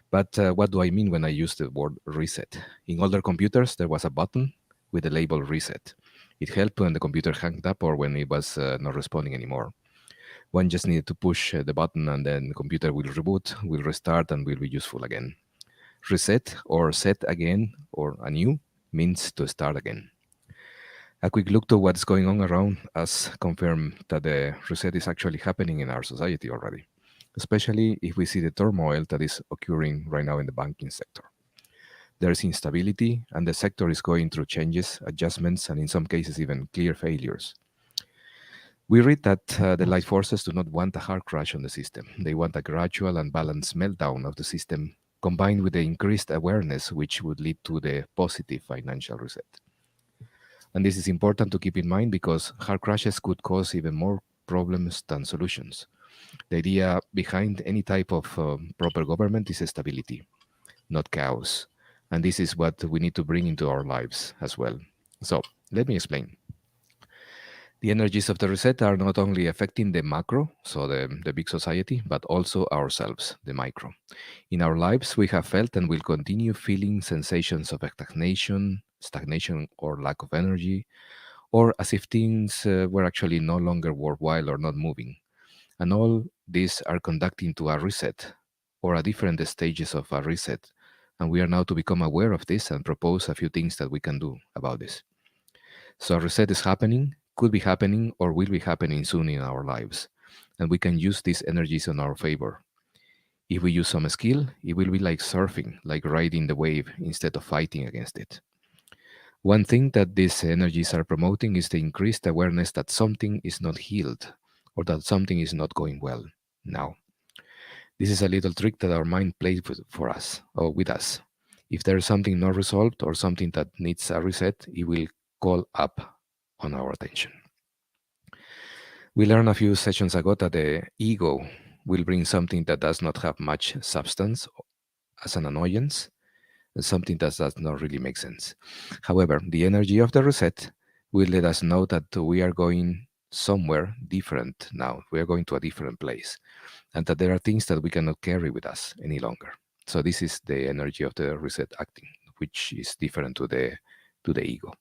But what do I mean when I use the word reset? In older computers, there was a button with the label reset. It helped when the computer hung up or when it was not responding anymore. One just needed to push the button and then the computer will reboot, will restart, and will be useful again. Reset or set again or anew means to start again. A quick look to what's going on around us confirm that the reset is actually happening in our society already, especially if we see the turmoil that is occurring right now in the banking sector. There's instability, and the sector is going through changes, adjustments, and in some cases, even clear failures. We read that the light forces do not want a hard crash on the system. They want a gradual and balanced meltdown of the system, combined with the increased awareness, which would lead to the positive financial reset. And this is important to keep in mind because hard crashes could cause even more problems than solutions. The idea behind any type of proper government is stability, not chaos. And this is what we need to bring into our lives as well. So, let me explain. The energies of the reset are not only affecting the macro, so the big society, but also ourselves, the micro. In our lives, we have felt and will continue feeling sensations of stagnation or lack of energy, or as if things were actually no longer worthwhile or not moving. And all these are conducting to a reset or a different stages of a reset. And we are now to become aware of this and propose a few things that we can do about this. So a reset is happening, could be happening, or will be happening soon in our lives. And we can use these energies in our favor. If we use some skill, it will be like surfing, like riding the wave instead of fighting against it. One thing that these energies are promoting is the increased awareness that something is not healed or that something is not going well now. This is a little trick that our mind plays for us or with us. If there is something not resolved or something that needs a reset, it will call up on our attention. We learned a few sessions ago that the ego will bring something that does not have much substance as an annoyance, something that does not really make sense. However, the energy of the reset will let us know that we are going somewhere different now. We are going to a different place, and that there are things that we cannot carry with us any longer. So this is the energy of the reset acting, which is different to the ego.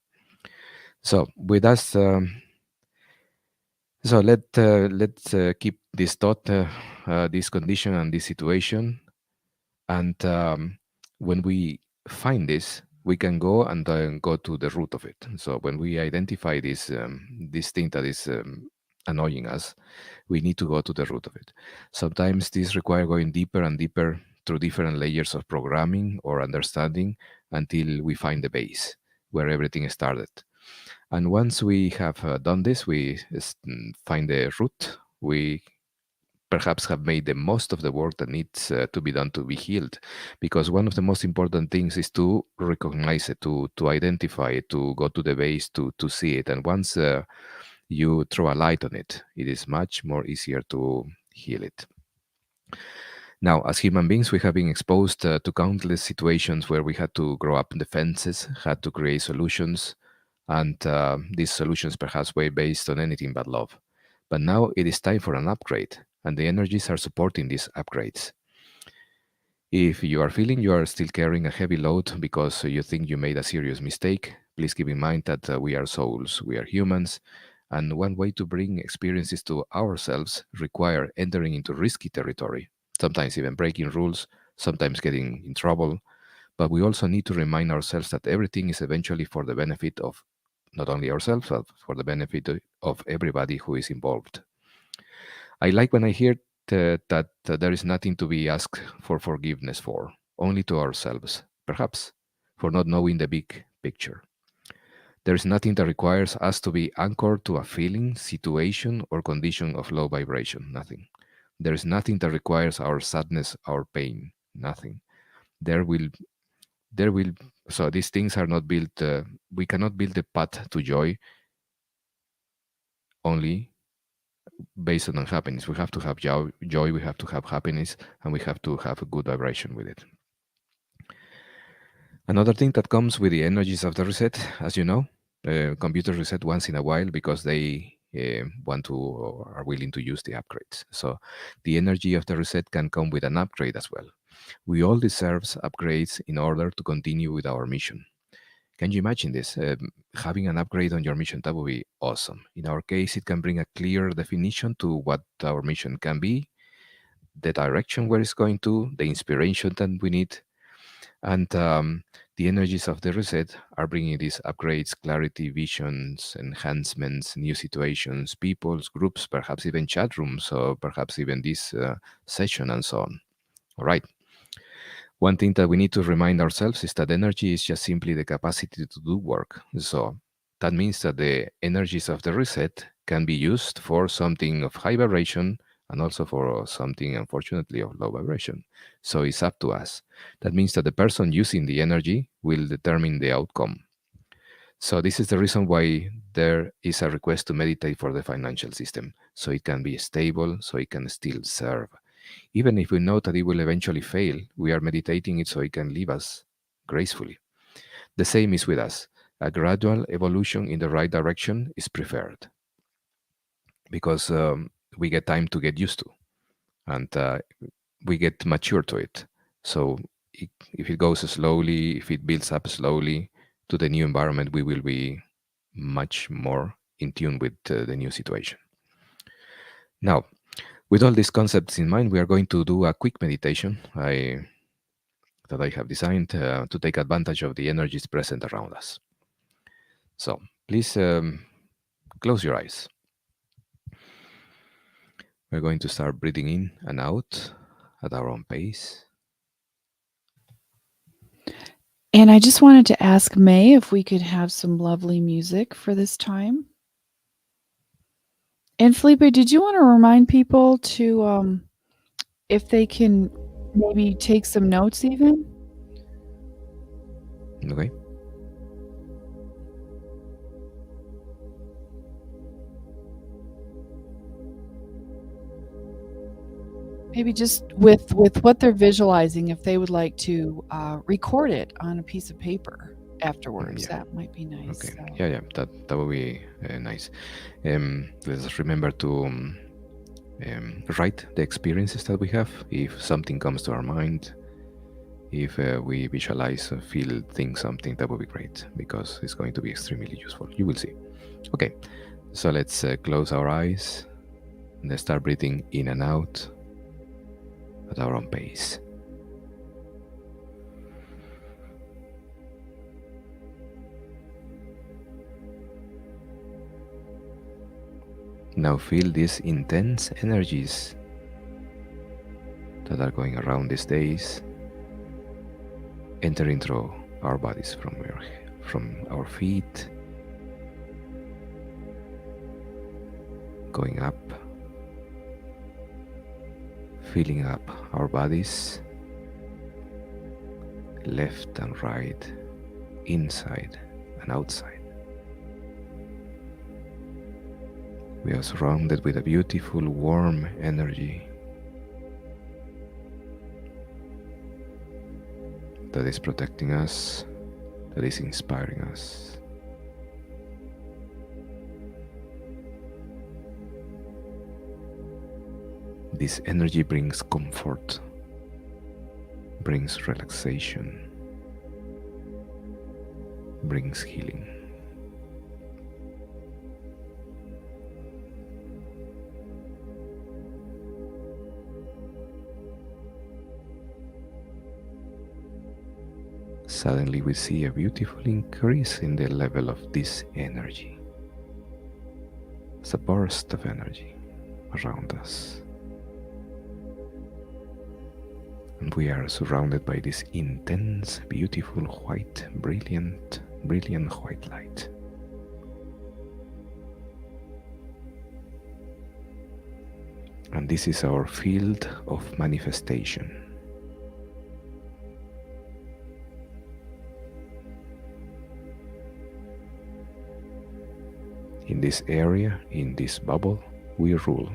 So with us, let's keep this thought, this condition, and this situation. And when we find this, we can go and go to the root of it. So when we identify this thing that is annoying us, we need to go to the root of it. Sometimes this requires going deeper and deeper through different layers of programming or understanding until we find the base where everything started. And once we have done this, we find the root. We perhaps have made the most of the work that needs to be done to be healed, because one of the most important things is to recognize it, to identify it, to go to the base, to see it. And once you throw a light on it, it is much more easier to heal it. Now, as human beings, we have been exposed to countless situations where we had to grow up defenses, had to create solutions, and these solutions perhaps were based on anything but love. But now it is time for an upgrade, and the energies are supporting these upgrades. If you are feeling you are still carrying a heavy load because you think you made a serious mistake, please keep in mind that we are souls, we are humans, and one way to bring experiences to ourselves require entering into risky territory, sometimes even breaking rules, sometimes getting in trouble. But we also need to remind ourselves that everything is eventually for the benefit of not only ourselves, but for the benefit of everybody who is involved. I like when I hear that there is nothing to be asked for forgiveness for, only to ourselves, perhaps, for not knowing the big picture. There is nothing that requires us to be anchored to a feeling, situation, or condition of low vibration. Nothing. There is nothing that requires our sadness, our pain. Nothing. There will, there will. So these things are not built. We cannot build the path to joy only based on happiness. We have to have joy, we have to have happiness, and we have to have a good vibration with it. Another thing that comes with the energies of the reset, as you know, computers reset once in a while because they want to or are willing to use the upgrades. So the energy of the reset can come with an upgrade as well. We all deserve upgrades in order to continue with our mission. Can you imagine this? Having an upgrade on your mission, that would be awesome. In our case, it can bring a clear definition to what our mission can be, the direction where it's going to, the inspiration that we need. And the energies of the reset are bringing these upgrades, clarity, visions, enhancements, new situations, peoples, groups, perhaps even chat rooms, or perhaps even this session and so on. All right. One thing that we need to remind ourselves is that energy is just simply the capacity to do work. So that means that the energies of the reset can be used for something of high vibration and also for something, unfortunately, of low vibration. So it's up to us. That means that the person using the energy will determine the outcome. So this is the reason why there is a request to meditate for the financial system, so it can be stable, so it can still serve. Even if we know that it will eventually fail, we are meditating it so it can leave us gracefully. The same is with us. A gradual evolution in the right direction is preferred because we get time to get used to, and we get mature to it. So if it goes slowly, if it builds up slowly to the new environment, we will be much more in tune with the new situation. Now, with all these concepts in mind, we are going to do a quick meditation that I have designed to take advantage of the energies present around us. So please close your eyes. We're going to start breathing in and out at our own pace. And I just wanted to ask May if we could have some lovely music for this time. And Felipe, did you want to remind people to, if they can maybe take some notes even? Okay. Maybe just with what they're visualizing, if they would like to record it on a piece of paper afterwards, Yeah. that might be nice. Okay. So. Yeah. That would be nice. Let's remember to write the experiences that we have. If something comes to our mind, if we visualize, feel, think something, that would be great because it's going to be extremely useful. You will see. Okay. So let's close our eyes and start breathing in and out at our own pace. Now feel these intense energies that are going around these days entering through our bodies from our feet, going up, filling up our bodies, left and right, inside and outside. We are surrounded with a beautiful, warm energy that is protecting us, that is inspiring us. This energy brings comfort, brings relaxation, brings healing. Suddenly we see a beautiful increase in the level of this energy. It's a burst of energy around us. And we are surrounded by this intense, beautiful, white, brilliant white light. And this is our field of manifestation. In this area, in this bubble, we rule.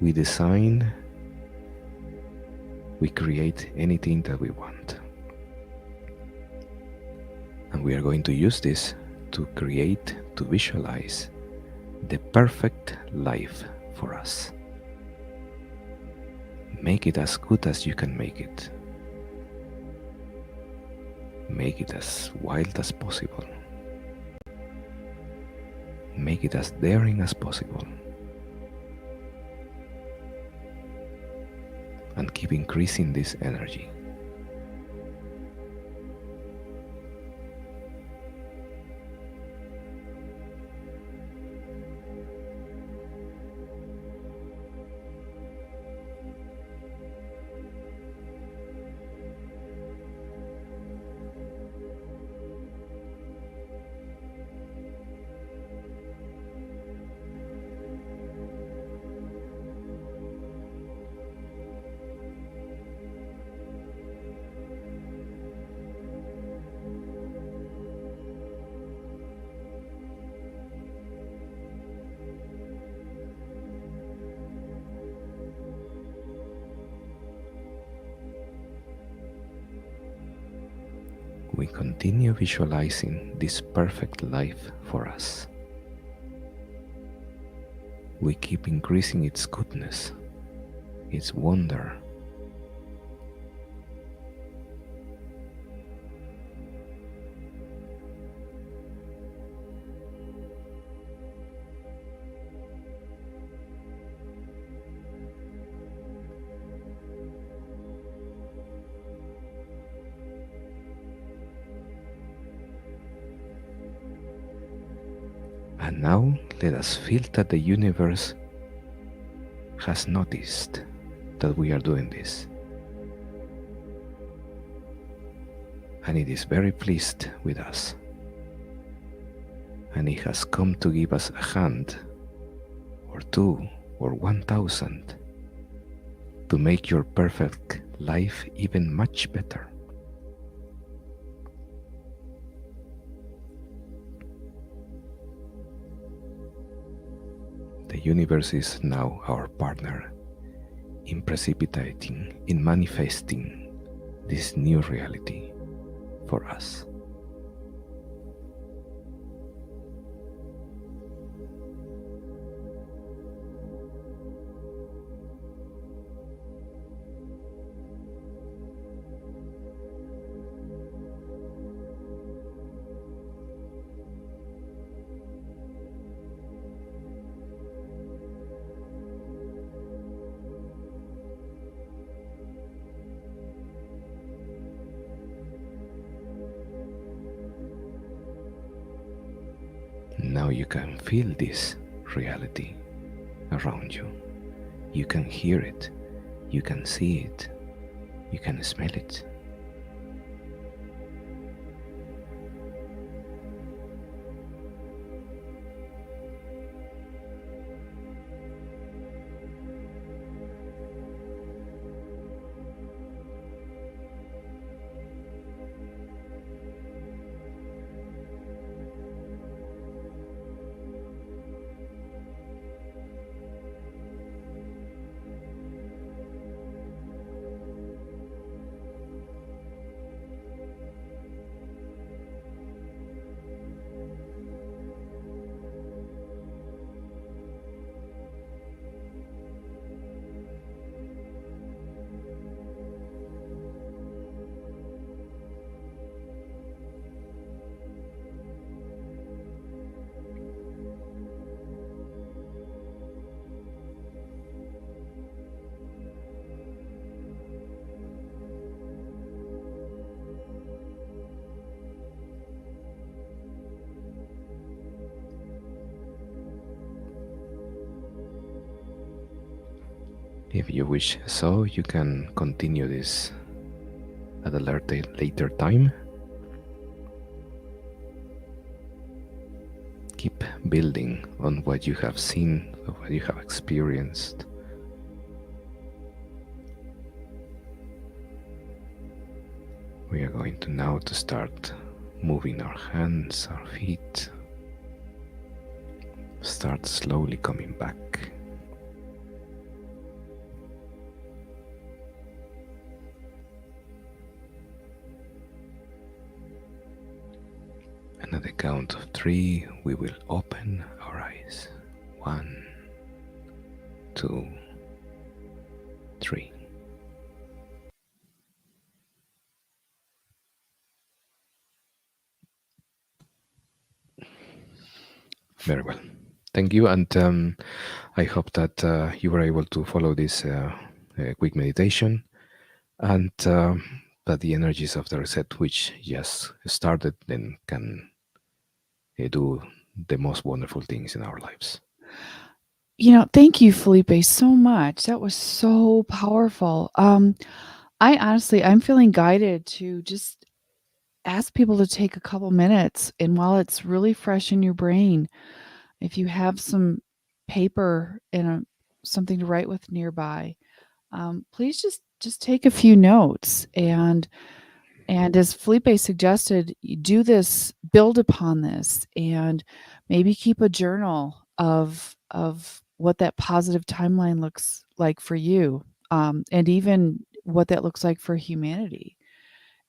We design, we create anything that we want. And we are going to use this to create, to visualize the perfect life for us. Make it as good as you can make it. Make it as wild as possible. Make it as daring as possible. And keep increasing this energy. we continue visualizing this perfect life for us. We keep increasing its goodness, its wonder. And now let us feel that the universe has noticed that we are doing this. And it is very pleased with us. And it has come to give us a hand, or two, or 1,000, to make your perfect life even much better. The universe is now our partner in precipitating, in manifesting this new reality for us. Now you can feel this reality around you. You can hear it, you can see it, you can smell it. If you wish so, you can continue this at a later time. Keep building on what you have seen, or what you have experienced. We are going to now start moving our hands, our feet. Start slowly coming back. And at the count of 3, we will open our eyes. 1, 2, 3. Very well. Thank you, and I hope that you were able to follow this quick meditation, and that the energies of the reset, which just started, then can do the most wonderful things in our lives. Thank you, Felipe, so much. That was so powerful. I'm feeling guided to just ask people to take a couple minutes, and while it's really fresh in your brain, if you have some paper and something to write with nearby, please just take a few notes, and as Felipe suggested, you do this, build upon this, and maybe keep a journal of what that positive timeline looks like for you, and even what that looks like for humanity.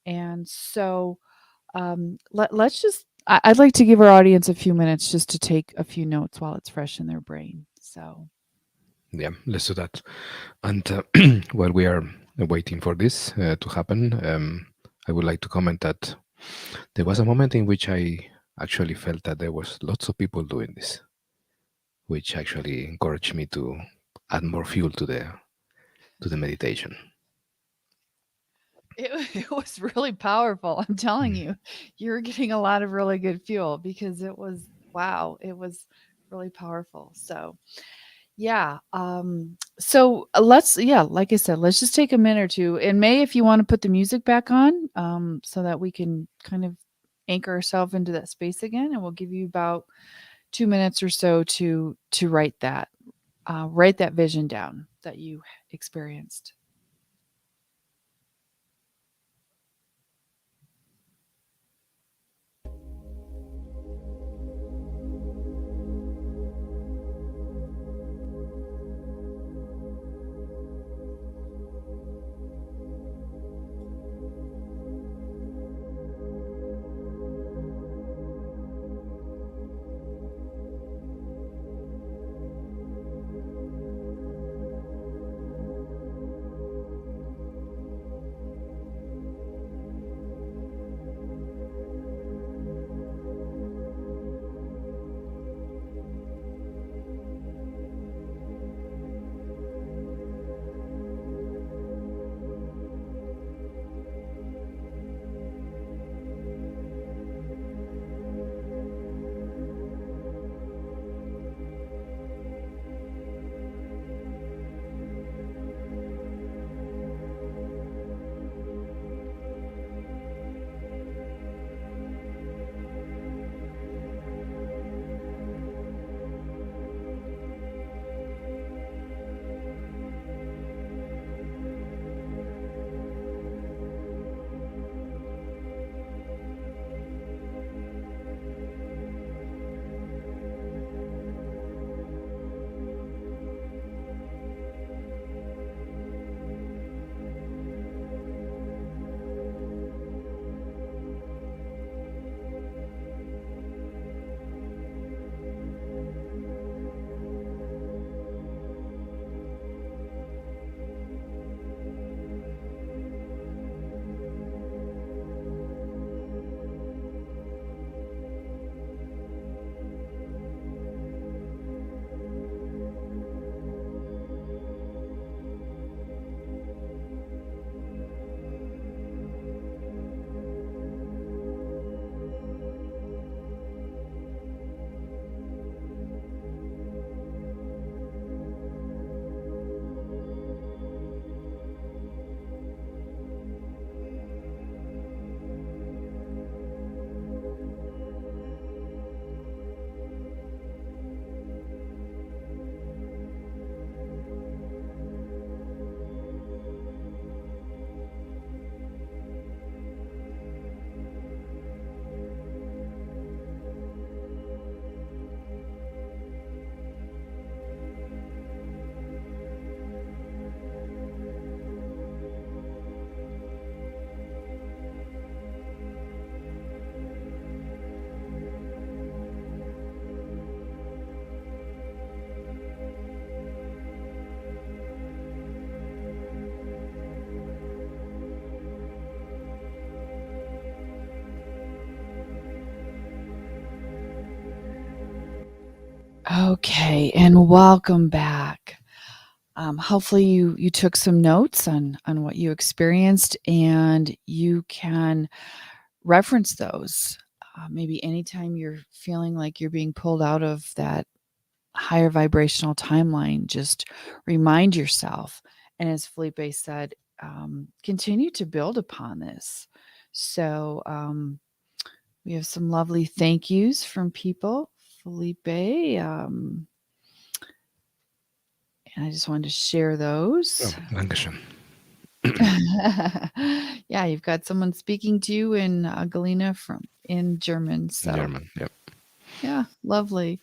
And so let's just. I'd like to give our audience a few minutes just to take a few notes while it's fresh in their brain. So, Yeah, let's do that. And while we are waiting for this to happen, I would like to comment that there was a moment in which I actually felt that there was lots of people doing this, which actually encouraged me to add more fuel to the meditation. it was really powerful. I'm telling Mm. you, you're getting a lot of really good fuel because it was wow. It was really powerful. So, yeah. Let's, yeah, like I said, let's just take a minute or two. And May, if you want to put the music back on, so that we can kind of anchor ourselves into that space again, and we'll give you about 2 minutes or so to write that vision down that you experienced. Okay, and welcome back. Hopefully you took some notes on what you experienced, and you can reference those. Maybe anytime you're feeling like you're being pulled out of that higher vibrational timeline, just remind yourself. And as Felipe said, continue to build upon this. So we have some lovely thank yous from people. Felipe, and I just wanted to share Oh, those. Dankeschön. Yeah, you've got someone speaking to you in Galena from in German. In So German, yeah. yeah, lovely.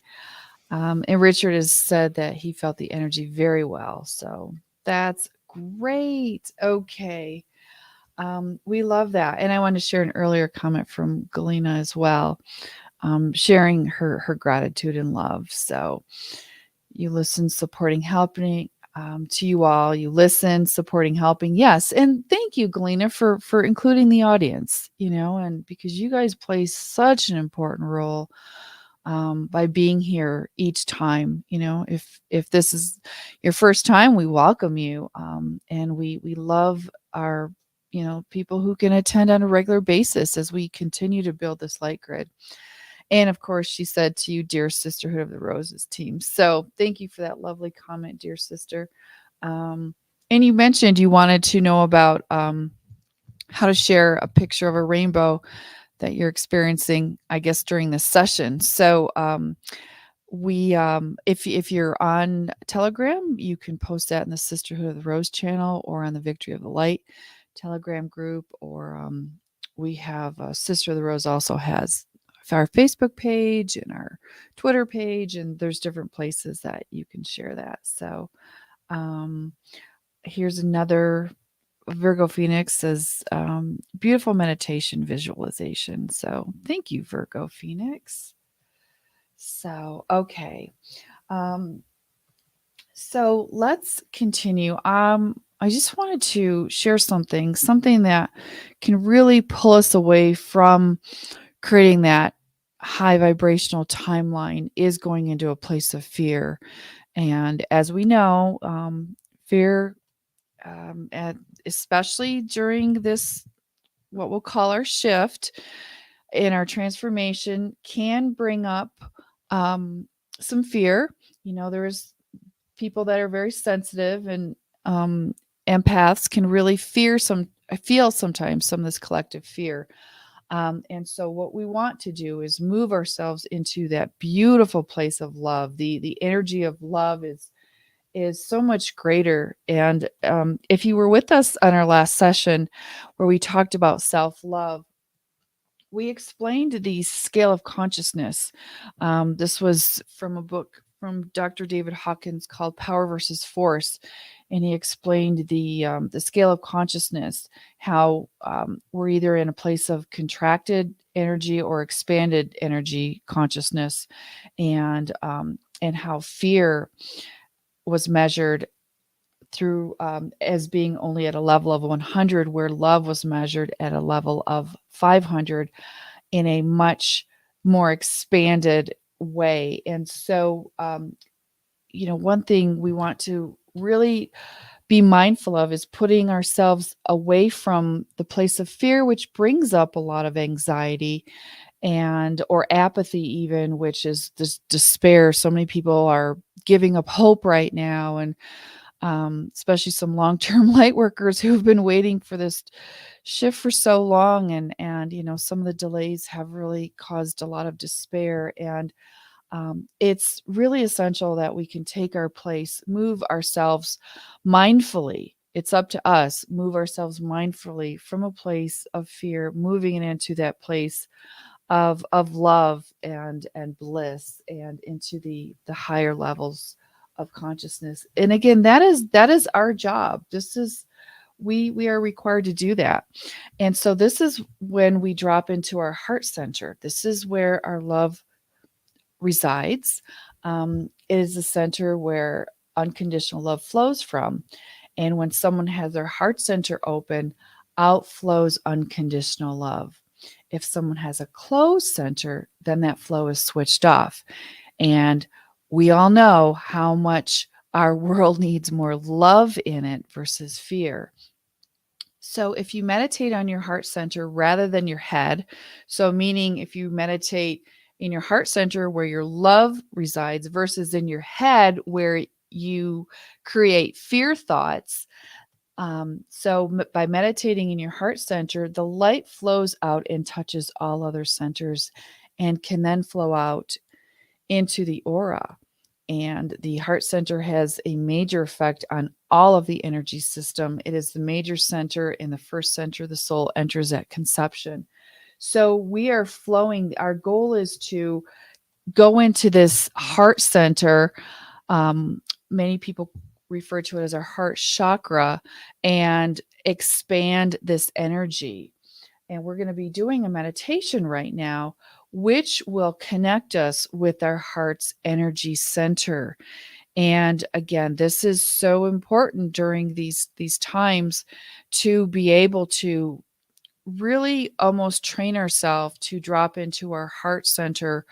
And Richard has said that he felt the energy very well. So that's great. Okay. We love that. And I want to share an earlier comment from Galena as well, sharing her gratitude and love. So you listen, supporting, helping, to you all. You listen, supporting, helping. Yes. And thank you, Galena, for including the audience, and because you guys play such an important role by being here each time. If this is your first time, we welcome you. And we love our, people who can attend on a regular basis as we continue to build this light grid. And of course, she said to you, dear Sisterhood of the Roses team. So thank you for that lovely comment, dear sister. And you mentioned you wanted to know about how to share a picture of a rainbow that you're experiencing, I guess, during this session. So we if you're on Telegram, you can post that in the Sisterhood of the Rose channel or on the Victory of the Light Telegram group, or we have Sister of the Rose also has our Facebook page and our Twitter page, and there's different places that you can share that. So here's another Virgo Phoenix says, beautiful meditation visualization. So thank you, Virgo Phoenix. So, okay. So let's continue. I just wanted to share something that can really pull us away from creating that high vibrational timeline is going into a place of fear. And as we know, fear, especially during this, what we'll call our shift in our transformation, can bring up some fear. There's people that are very sensitive, and empaths can really feel sometimes some of this collective fear. And so what we want to do is move ourselves into that beautiful place of love. The energy of love is so much greater. And if you were with us on our last session where we talked about self-love, we explained the scale of consciousness. This was from a book from Dr. David Hawkins called Power versus Force. And he explained the scale of consciousness, how we're either in a place of contracted energy or expanded energy consciousness, and how fear was measured through as being only at a level of 100, where love was measured at a level of 500 in a much more expanded way. And so, one thing we want to really be mindful of is putting ourselves away from the place of fear, which brings up a lot of anxiety or apathy even, which is this despair. So many people are giving up hope right now, and especially some long-term light workers who have been waiting for this shift for so long, and some of the delays have really caused a lot of despair. And it's really essential that we can take our place, move ourselves mindfully. It's up to us, move ourselves mindfully from a place of fear, moving it into that place of love and bliss, and into the higher levels of consciousness. And again, that is our job. We are required to do that. And so this is when we drop into our heart center. This is where our love resides. It is the center where unconditional love flows from. And when someone has their heart center open, out flows unconditional love. If someone has a closed center, then that flow is switched off. And we all know how much our world needs more love in it versus fear. So if you meditate on your heart center rather than your head, so meaning if you meditate in your heart center where your love resides versus in your head where you create fear thoughts. By meditating in your heart center, the light flows out and touches all other centers and can then flow out into the aura. And the heart center has a major effect on all of the energy system. It is the major center. In the first center, the soul enters at conception. So we are flowing. Our goal is to go into this heart center. Many people refer to it as our heart chakra and expand this energy. And we're going to be doing a meditation right now, which will connect us with our heart's energy center. And again, this is so important during these times to be able to really almost train ourselves to drop into our heart center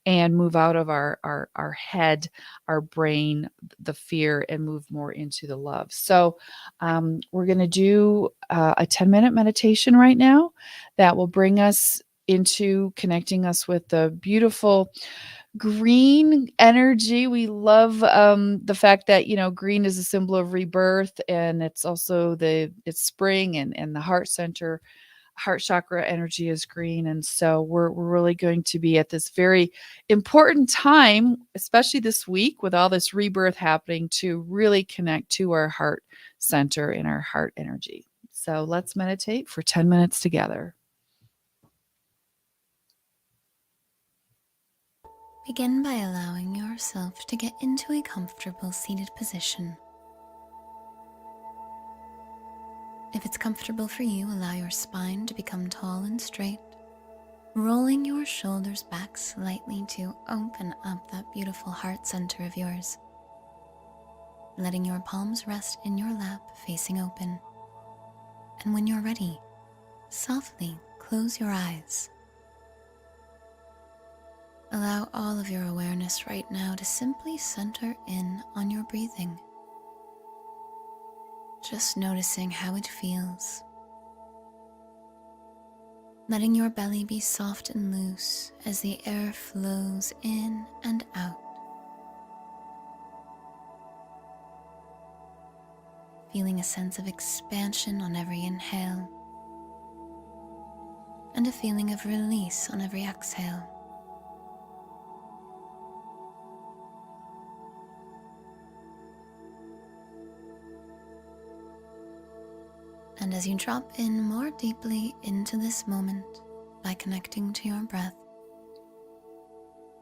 and move out of our head, our brain, the fear, and move more into the love. So we're going to do a 10-minute meditation right now that will bring us into connecting us with the beautiful green energy. We love the fact that, you know, green is a symbol of rebirth, and it's also it's spring, and the heart center, heart chakra energy is green. And so we're really going to be at this very important time, especially this week with all this rebirth happening, to really connect to our heart center and our heart energy. So let's meditate for 10 minutes together. Begin by allowing yourself to get into a comfortable seated position. If it's comfortable for you, allow your spine to become tall and straight, rolling your shoulders back slightly to open up that beautiful heart center of yours. Letting your palms rest in your lap facing open. And when you're ready, softly close your eyes. Allow all of your awareness right now to simply center in on your breathing. Just noticing how it feels. Letting your belly be soft and loose as the air flows in and out. Feeling a sense of expansion on every inhale and a feeling of release on every exhale. And as you drop in more deeply into this moment by connecting to your breath,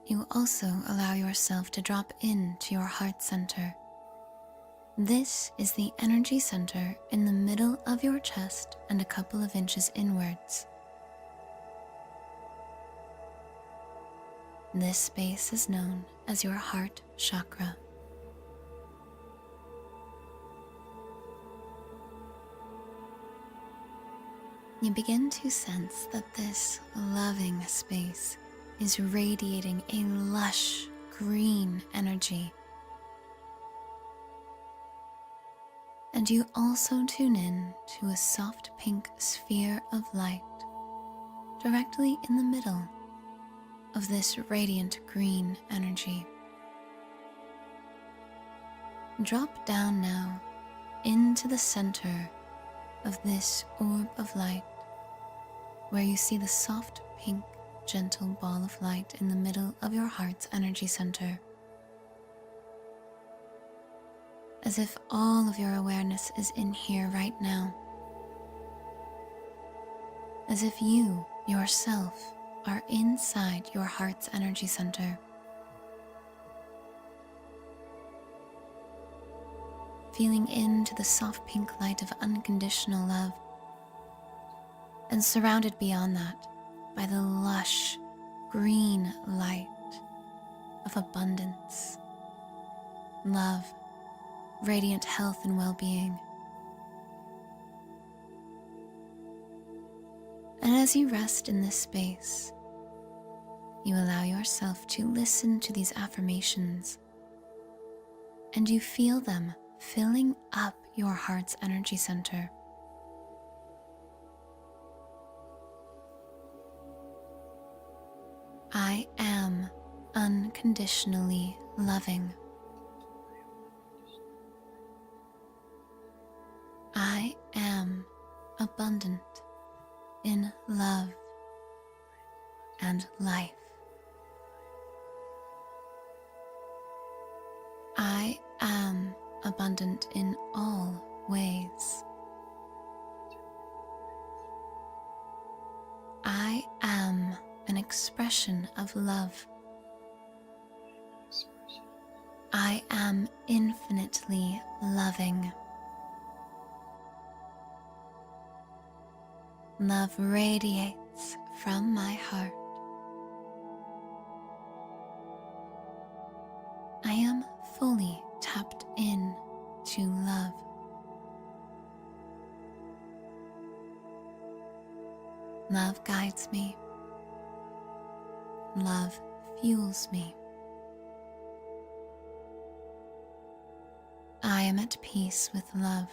you also allow yourself to drop into your heart center. This is the energy center in the middle of your chest and a couple of inches inwards. This space is known as your heart chakra. You begin to sense that this loving space is radiating a lush green energy. And you also tune in to a soft pink sphere of light directly in the middle of this radiant green energy. Drop down now into the center of this orb of light, where you see the soft pink gentle ball of light in the middle of your heart's energy center. As if all of your awareness is in here right now. As if you, yourself, are inside your heart's energy center. Feeling into the soft pink light of unconditional love, and surrounded beyond that by the lush green light of abundance, love, radiant health and well-being. And as you rest in this space, you allow yourself to listen to these affirmations, and you feel them filling up your heart's energy center. I am unconditionally loving. I am abundant in love and life. I am abundant in all ways. I am an expression of love. I am infinitely loving. Love radiates from my heart. I am fully tapped in to love. Love guides me. Love fuels me. I am at peace with love.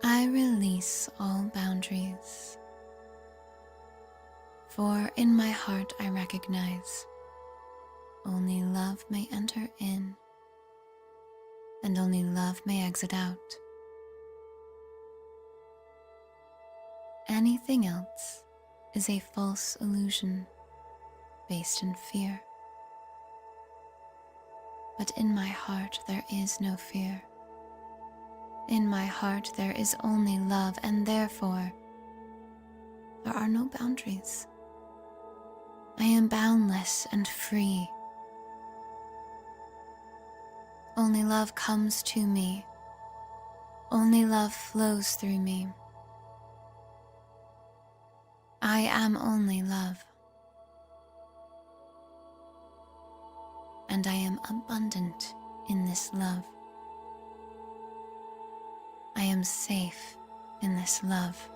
I release all boundaries, for in my heart I recognize only love may enter in and only love may exit out. Anything else is a false illusion based in fear. But in my heart there is no fear. In my heart there is only love, and therefore there are no boundaries. I am boundless and free. Only love comes to me. Only love flows through me. I am only love. And I am abundant in this love. I am safe in this love.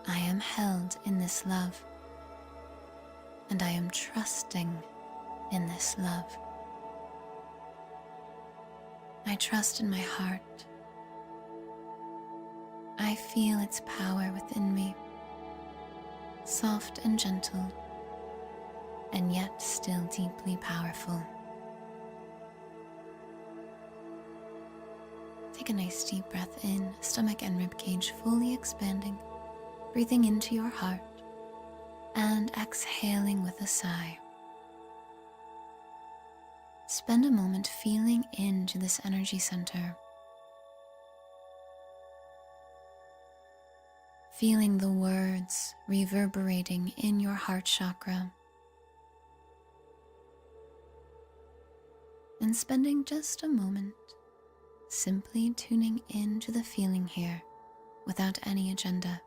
I am held in this love. And I am trusting in this love. I trust in my heart. I feel its power within me, soft and gentle, and yet still deeply powerful. Take a nice deep breath in, stomach and ribcage fully expanding, breathing into your heart, and exhaling with a sigh. Spend a moment feeling into this energy center, feeling the words reverberating in your heart chakra, and spending just a moment simply tuning into the feeling here without any agenda.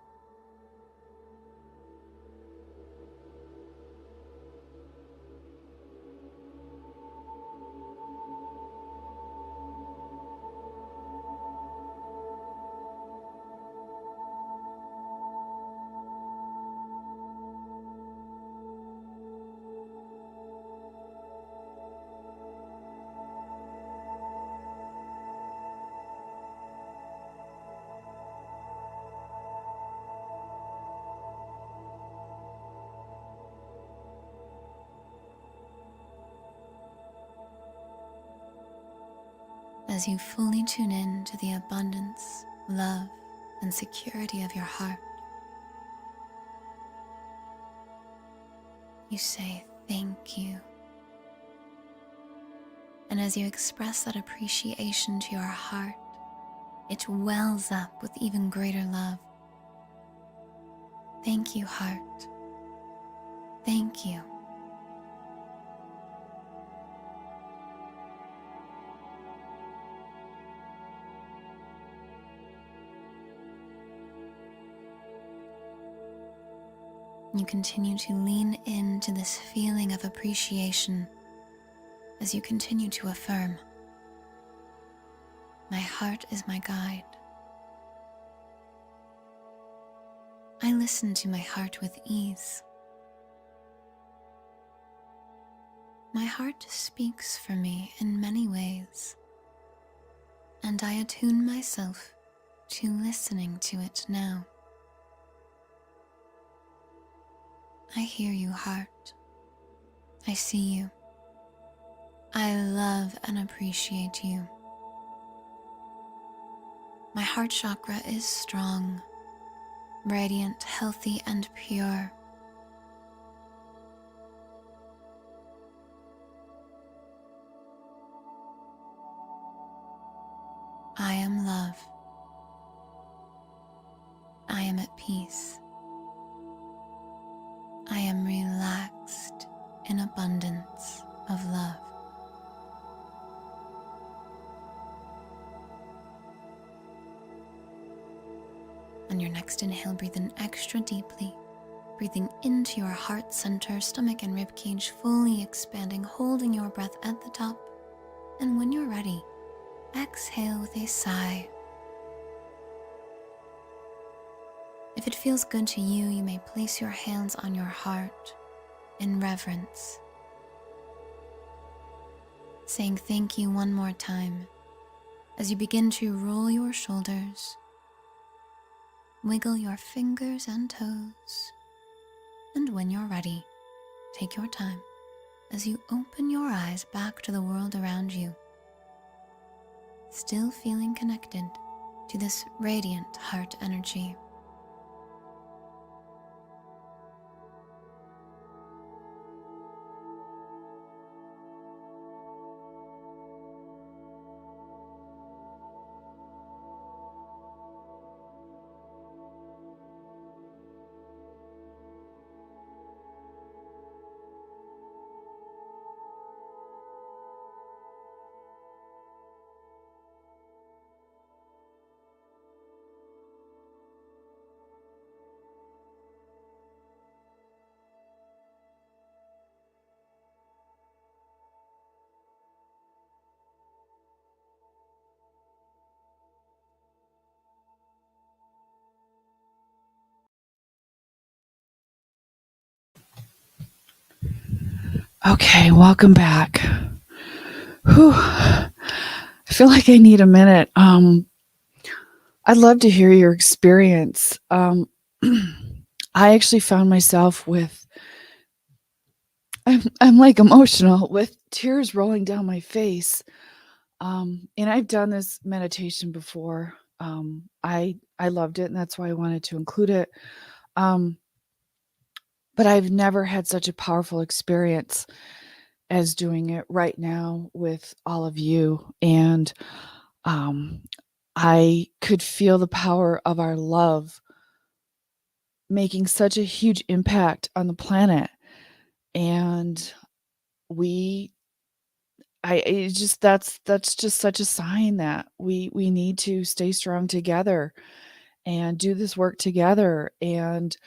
As you fully tune in to the abundance, love, and security of your heart, you say thank you. And as you express that appreciation to your heart, it wells up with even greater love. Thank you, heart. Thank you. You continue to lean into this feeling of appreciation as you continue to affirm, my heart is my guide. I listen to my heart with ease. My heart speaks for me in many ways, and I attune myself to listening to it now. I hear you, heart. I see you. I love and appreciate you. My heart chakra is strong, radiant, healthy, and pure. I am love. I am at peace. I am relaxed in abundance of love. On your next inhale, breathe in extra deeply, breathing into your heart center, stomach and rib cage fully expanding, holding your breath at the top. And when you're ready, exhale with a sigh. If it feels good to you, you may place your hands on your heart in reverence, saying thank you one more time as you begin to roll your shoulders, wiggle your fingers and toes, and when you're ready, take your time as you open your eyes back to the world around you, still feeling connected to this radiant heart energy. Okay, welcome back. Whew. I feel like I need a minute. I'd love to hear your experience. I actually found myself with, I'm like emotional with tears rolling down my face. And I've done this meditation before. I loved it, and that's why I wanted to include it. But I've never had such a powerful experience as doing it right now with all of you. And I could feel the power of our love making such a huge impact on the planet. And we it's just that's just such a sign that we need to stay strong together and do this work together, and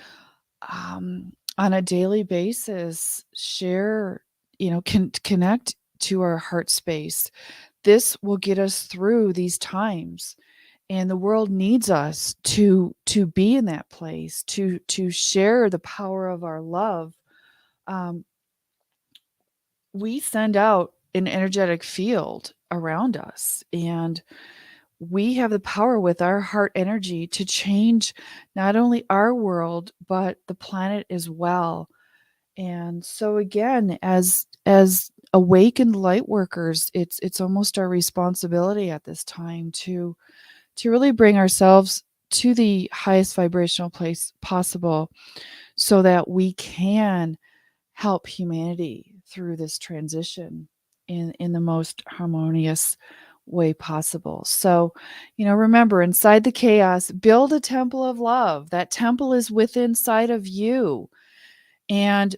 on a daily basis share, connect to our heart space. This will get us through these times, and the world needs us to be in that place, to share the power of our love. um, we send out an energetic field around us, and we have the power with our heart energy to change not only our world but the planet as well. And so again, as awakened light workers, it's almost our responsibility at this time to really bring ourselves to the highest vibrational place possible so that we can help humanity through this transition in the most harmonious way possible. So, remember, inside the chaos, build a temple of love. That temple is within inside of you. And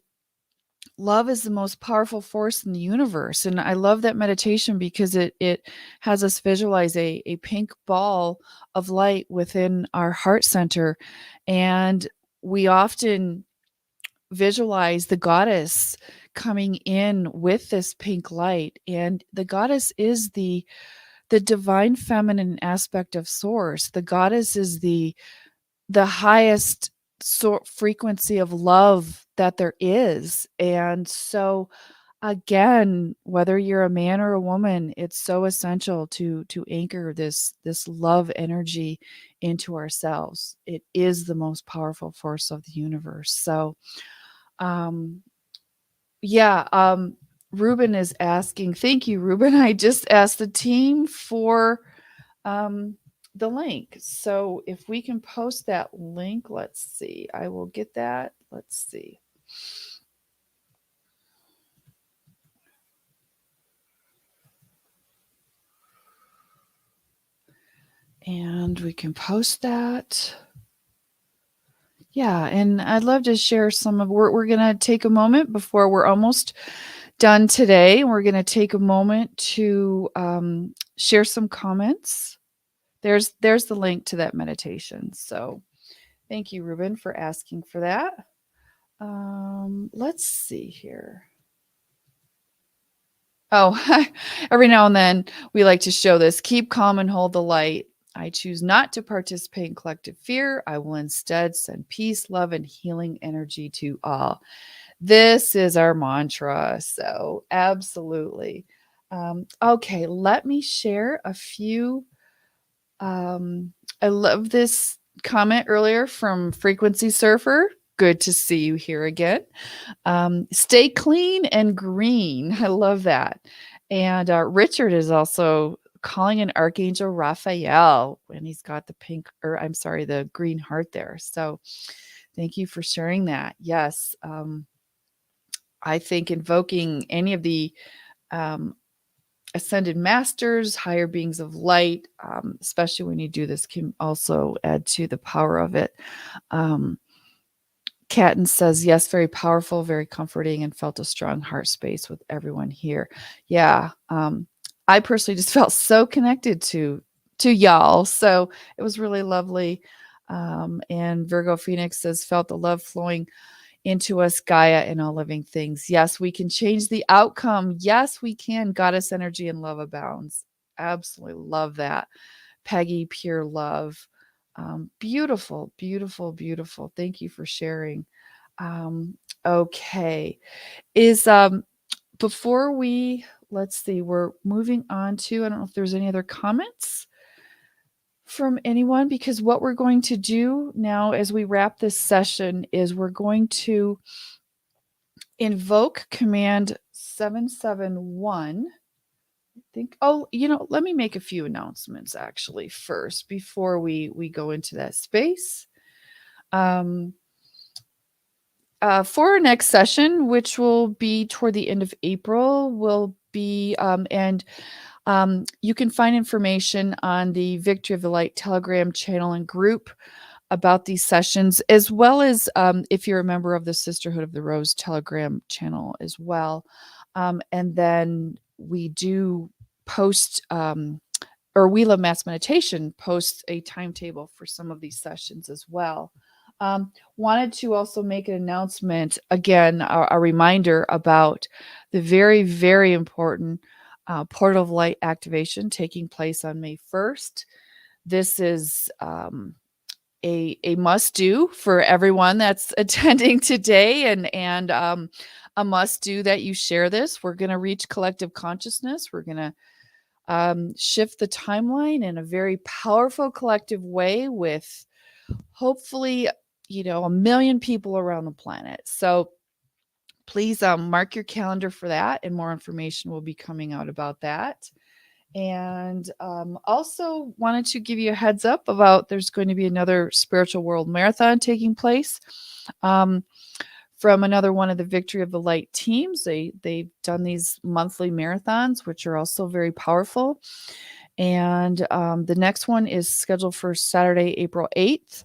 love is the most powerful force in the universe. And I love that meditation because it has us visualize a pink ball of light within our heart center. And we often visualize the goddess coming in with this pink light, and the goddess is the divine feminine aspect of source. The goddess is the highest frequency of love that there is. And so again, whether you're a man or a woman, it's so essential to anchor this love energy into ourselves. It is the most powerful force of the universe. So yeah, Ruben is asking, thank you, Ruben. I just asked the team for the link. So if we can post that link, let's see. I will get that. Let's see. And we can post that. Yeah, and I'd love to share some of we're gonna take a moment before we're almost done today. We're gonna take a moment to share some comments. There's the link to that meditation. So thank you, Ruben, for asking for that. Let's see here. Oh, every now and then we like to show this. Keep calm and hold the light. I choose not to participate in collective fear. I will instead send peace, love, and healing energy to all. This is our mantra. So, absolutely. Okay, let me share a few. I love this comment earlier from Frequency Surfer. Good to see you here again. Stay clean and green. I love that. And Richard is also calling an Archangel Raphael, and he's got the pink, or I'm sorry, the green heart there. So thank you for sharing that. Yes. I think invoking any of the um, ascended masters, higher beings of light, especially when you do this, can also add to the power of it. Catton says, yes, very powerful, very comforting, and felt a strong heart space with everyone here. Yeah. I personally just felt so connected to y'all. So it was really lovely. And Virgo Phoenix says, felt the love flowing into us, Gaia, and all living things. Yes, we can change the outcome. Yes, we can. Goddess energy and love abounds. Absolutely love that. Peggy, pure love. Beautiful, beautiful, beautiful. Thank you for sharing. Okay. Is before we let's see, we're moving on to, I don't know if there's any other comments from anyone, because what we're going to do now as we wrap this session is we're going to invoke command 771. Think, let me make a few announcements actually first before we go into that space. For our next session, which will be toward the end of April, will be and you can find information on the Victory of the Light Telegram channel and group about these sessions, as well as if you're a member of the Sisterhood of the Rose Telegram channel as well. And then we do post, or We Love Mass Meditation posts a timetable for some of these sessions as well. Wanted to also make an announcement, again, a reminder about the very, very important Portal of Light activation taking place on May 1st. This is a must do for everyone that's attending today, and a must do that you share this. We're going to reach collective consciousness. We're going to shift the timeline in a very powerful collective way with hopefully, 1 million people around the planet. So please mark your calendar for that, and more information will be coming out about that. And also wanted to give you a heads up about there's going to be another Spiritual World Marathon taking place from another one of the Victory of the Light teams. They've done these monthly marathons, which are also very powerful. And the next one is scheduled for Saturday, April 8th.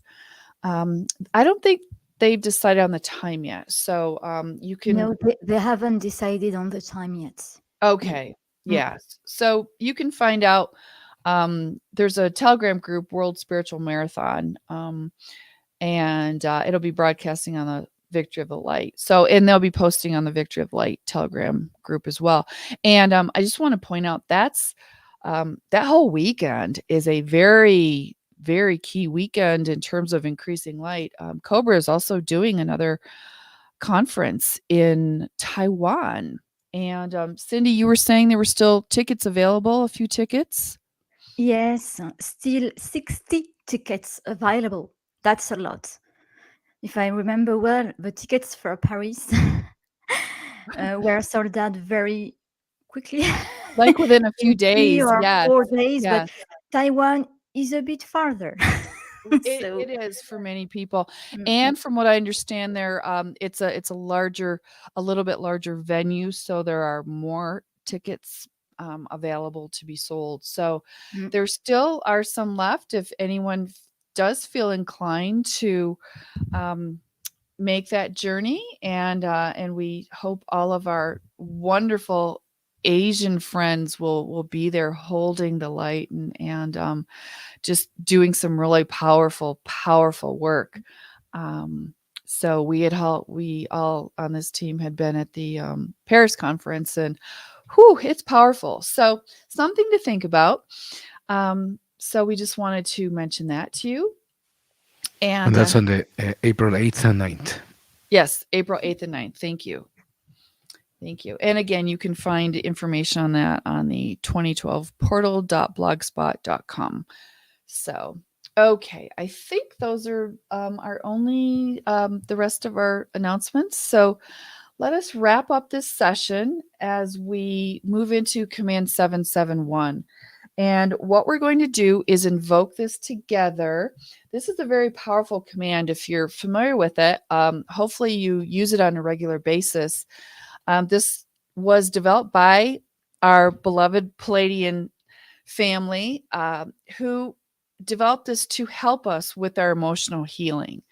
I don't think they've decided on the time yet. So you can. No, they haven't decided on the time yet. Okay. Yes. So you can find out. There's a Telegram group, World Spiritual Marathon, and it'll be broadcasting on the Victory of the Light. So, and they'll be posting on the Victory of the Light Telegram group as well. And I just want to point out that whole weekend is a very, very key weekend in terms of increasing light. Cobra is also doing another conference in Taiwan. And Cindy, you were saying there were still tickets available, a few tickets? Yes, still 60 tickets available. That's a lot. If I remember well, the tickets for Paris were sold out very quickly. Like within a few in 3 days, or yes. 4 days, Yes. but Taiwan is a bit farther. So, It is for many people. And from what I understand there, it's a little bit larger venue, so there are more tickets available to be sold. So there still are some left if anyone does feel inclined to make that journey, and we hope all of our wonderful Asian friends will be there holding the light and just doing some really powerful work. So we all on this team had been at the Paris conference, and whew, it's powerful. So something to think about. So we just wanted to mention that to you. And that's on the April 8th and 9th. Yes, April 8th and 9th. Thank you. Thank you. And again, you can find information on that on the 2012portal.blogspot.com. So, okay, I think those are our only the rest of our announcements. So let us wrap up this session as we move into Command 771. And what we're going to do is invoke this together. This is a very powerful command. If you're familiar with it, hopefully you use it on a regular basis. This was developed by our beloved Palladian family who developed this to help us with our emotional healing,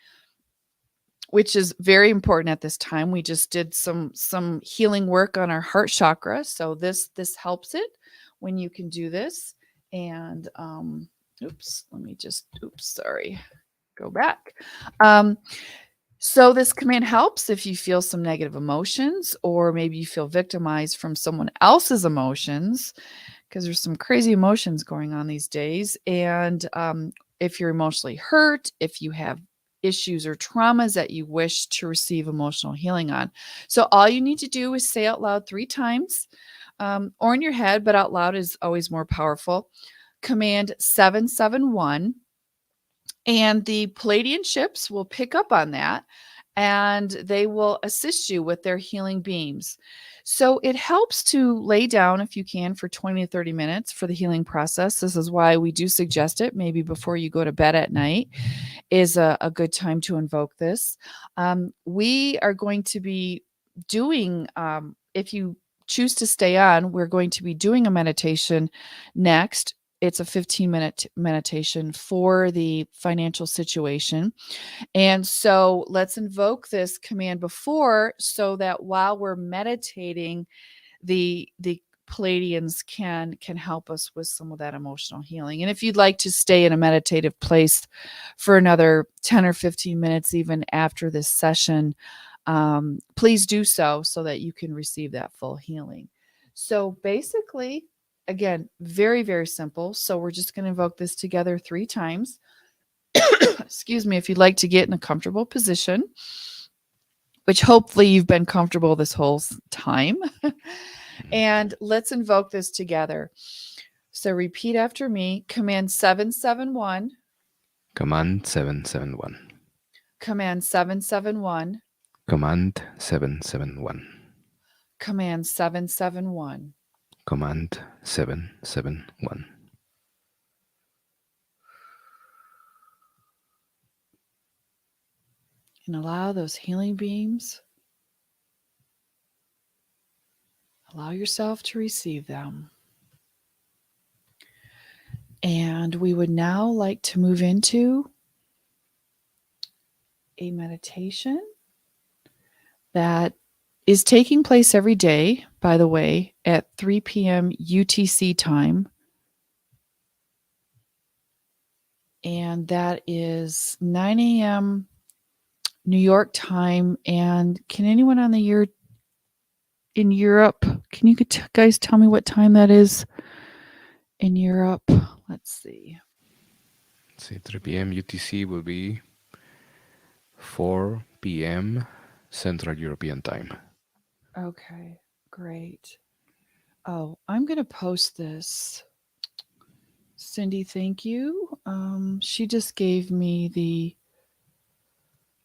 which is very important at this time. We just did some healing work on our heart chakra, so this helps it when you can do this. And sorry, go back. So this command helps if you feel some negative emotions, or maybe you feel victimized from someone else's emotions, because there's some crazy emotions going on these days. And if you're emotionally hurt, if you have issues or traumas that you wish to receive emotional healing on. So all you need to do is say out loud 3 times, or in your head, but out loud is always more powerful. Command 771. And the Palladian ships will pick up on that, and they will assist you with their healing beams. So it helps to lay down, if you can, for 20 to 30 minutes for the healing process. This is why we do suggest it maybe before you go to bed at night is a good time to invoke this. We are going to be doing, if you choose to stay on, we're going to be doing a meditation next. It's a 15-minute meditation for the financial situation. And so let's invoke this command before, so that while we're meditating, the Palladians can help us with some of that emotional healing. And if you'd like to stay in a meditative place for another 10 or 15 minutes, even after this session, please do so that you can receive that full healing. So basically, again, very, very simple. So we're just going to invoke this together 3 times. Excuse me, if you'd like to get in a comfortable position, which hopefully you've been comfortable this whole time. And let's invoke this together. So repeat after me. Command 771. Command 771. Command 771. Command 771. Command 771. Command 771. And allow those healing beams. Allow yourself to receive them. And we would now like to move into a meditation that is taking place every day, by the way, at 3 p.m. UTC time. And that is 9 a.m. New York time. And can anyone on the year in Europe, can you guys tell me what time that is in Europe? Let's see. 3 p.m. UTC will be 4 p.m. Central European time. Okay, great. Oh, I'm going to post this. Cindy, thank you. She just gave me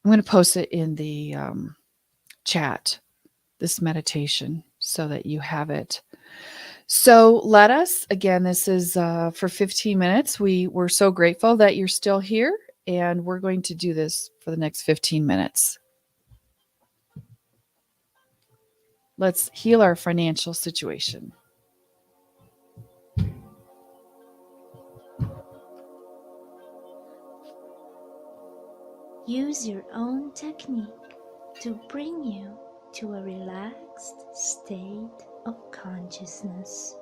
I'm going to post it in the chat, this meditation, so that you have it. So let us, again, this is for 15 minutes. We're so grateful that you're still here, and we're going to do this for the next 15 minutes. Let's heal our financial situation. Use your own technique to bring you to a relaxed state of consciousness.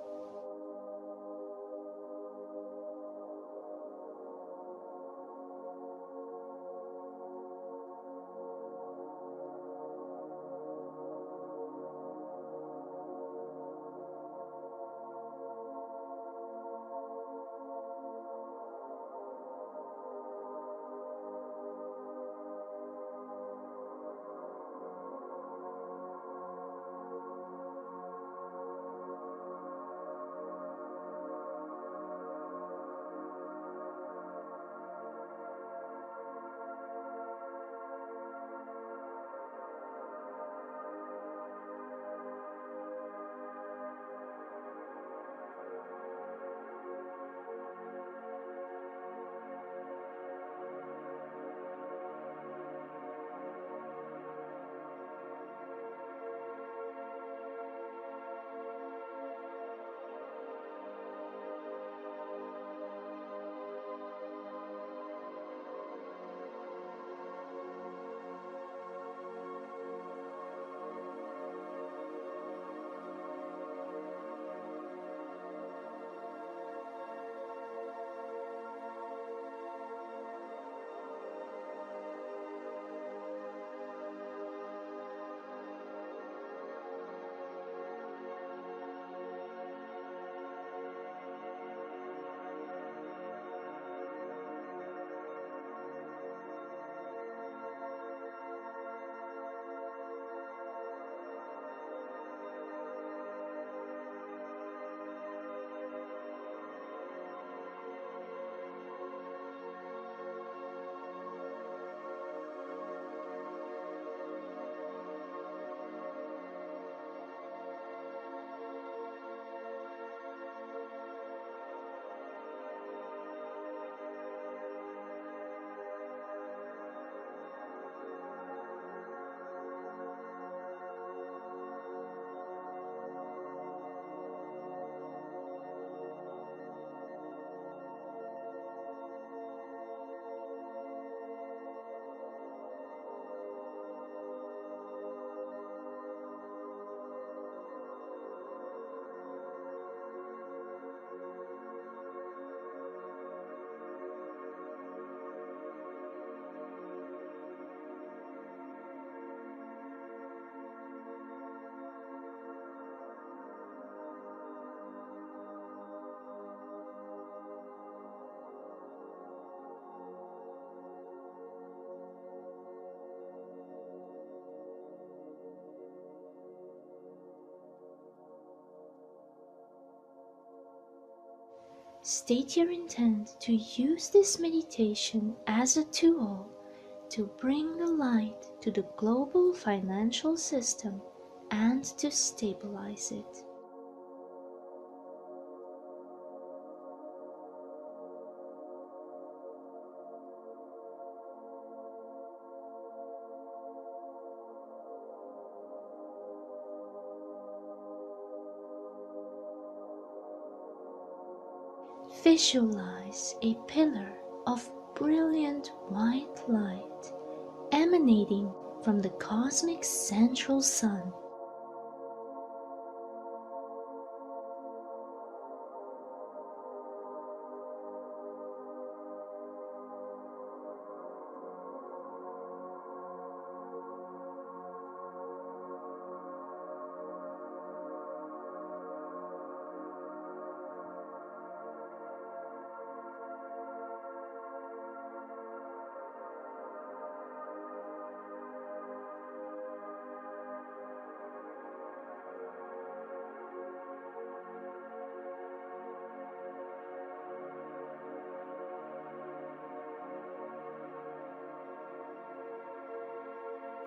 State your intent to use this meditation as a tool to bring the light to the global financial system and to stabilize it. Visualize a pillar of brilliant white light emanating from the cosmic central sun.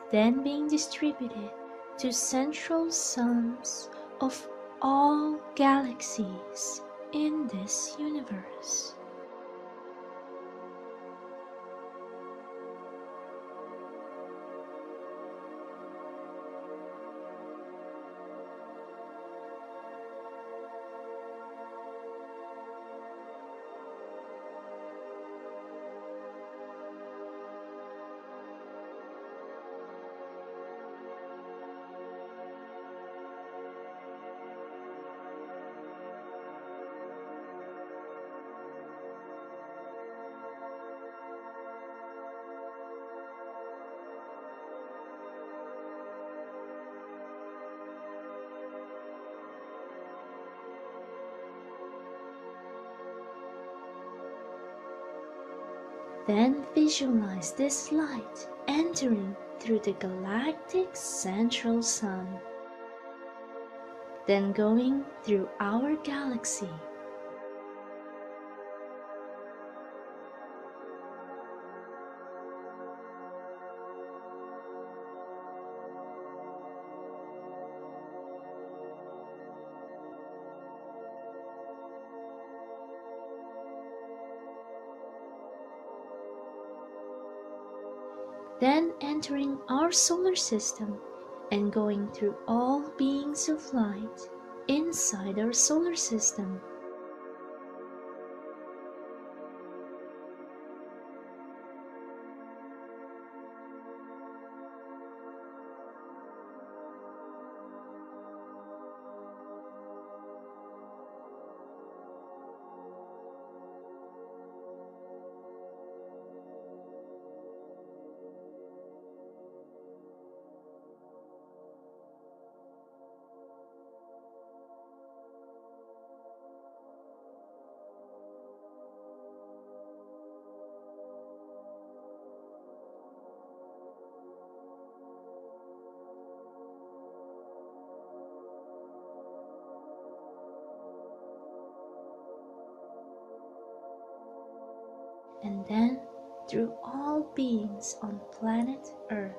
Then being distributed to central suns of all galaxies in this universe. Then visualize this light entering through the galactic central sun, then going through our galaxy, then entering our solar system and going through all beings of light inside our solar system. And then through all beings on planet Earth.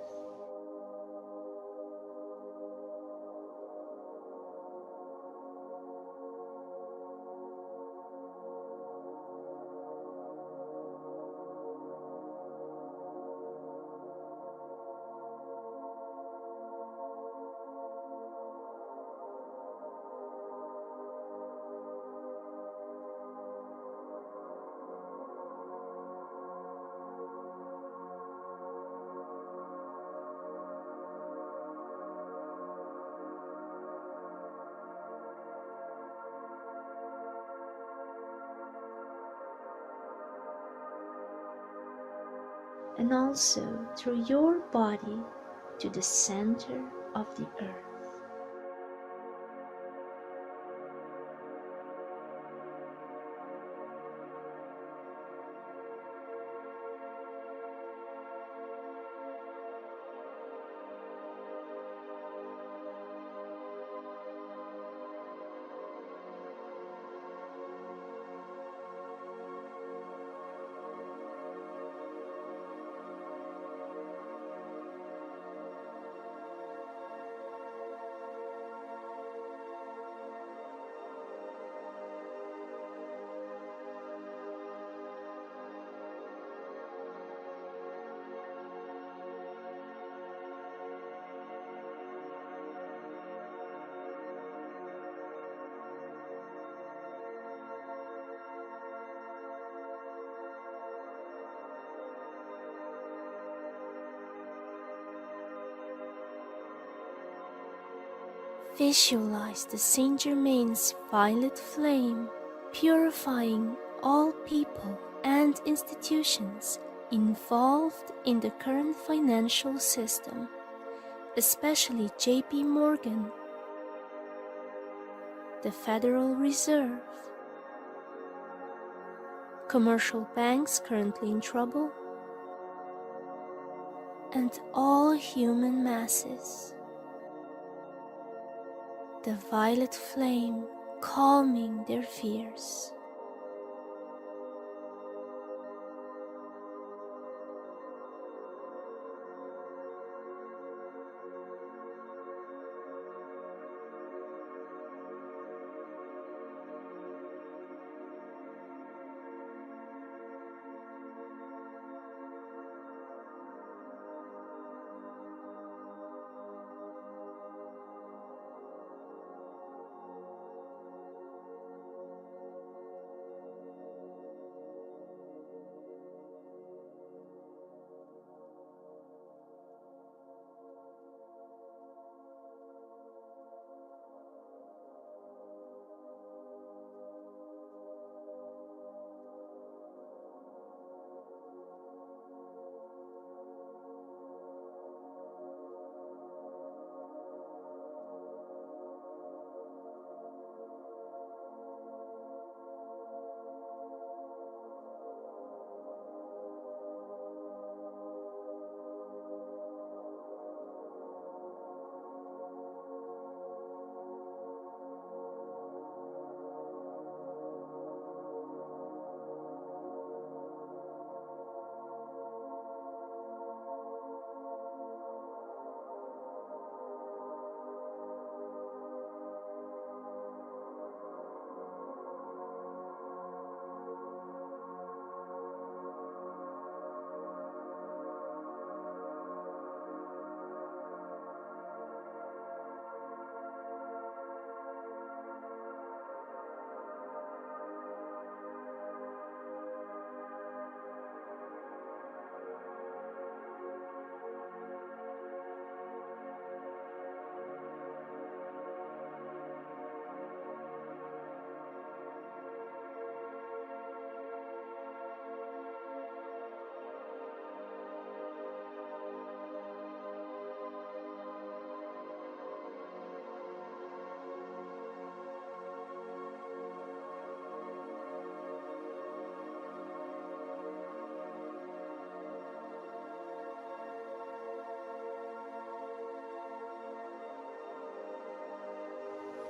And also through your body to the center of the earth. Visualize the Saint Germain's violet flame purifying all people and institutions involved in the current financial system, especially JP Morgan, the Federal Reserve, commercial banks currently in trouble, and all human masses. The violet flame calming their fears.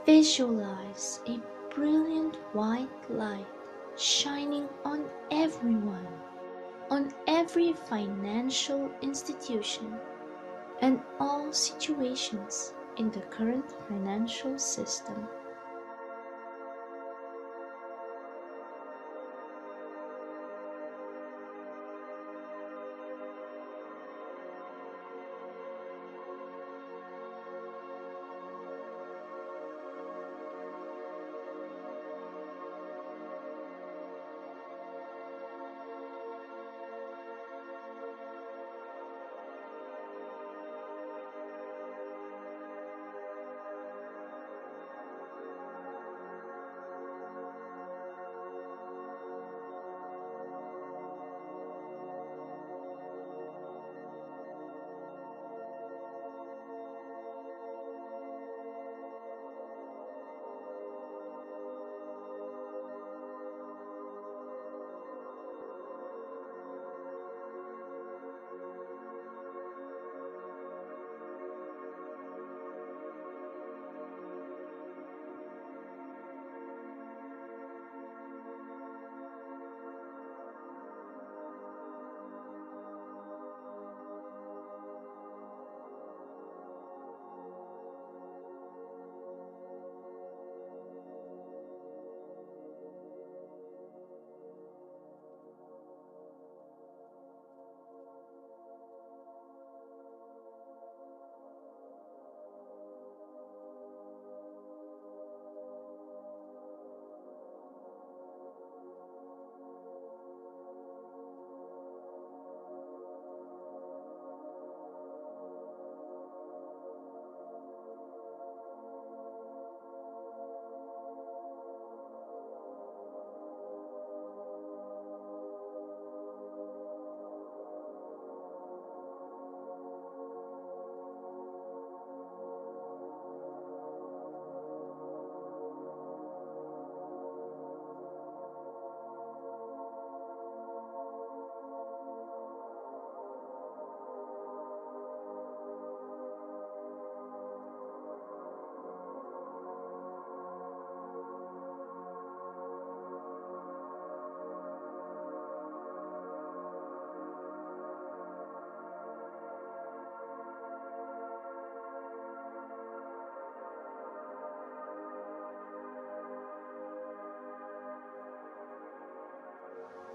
Visualize a brilliant white light shining on everyone, on every financial institution, and all situations in the current financial system.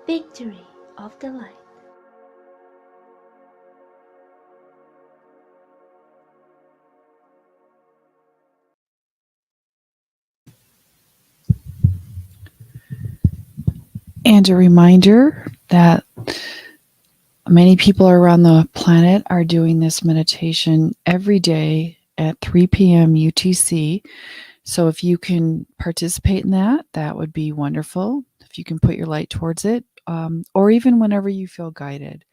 Victory of the light. And a reminder that many people around the planet are doing this meditation every day at 3 p.m. UTC. So if you can participate in that, that would be wonderful. If you can put your light towards it, or even whenever you feel guided.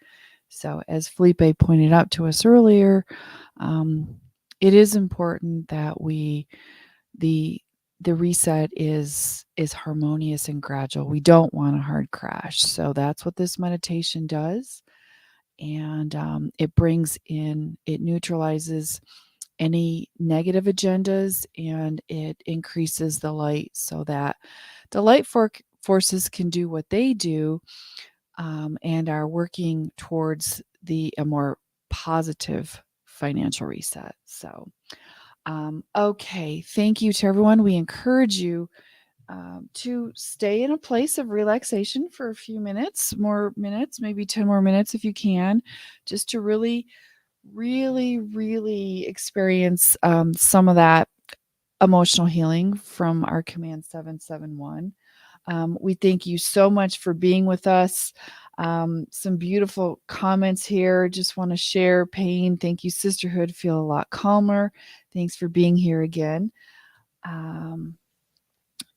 So as Felipe pointed out to us earlier, it is important that the reset is harmonious and gradual. We don't want a hard crash. So that's what this meditation does. And it neutralizes any negative agendas, and it increases the light so that the light forces can do what they do, and are working towards a more positive financial reset. So, okay, thank you to everyone. We encourage you to stay in a place of relaxation for a few more minutes, maybe 10 more minutes if you can, just to really, really, really experience some of that emotional healing from our Command 771. We thank you so much for being with us. Some beautiful comments here. Just want to share pain. Thank you, sisterhood. Feel a lot calmer. Thanks for being here again.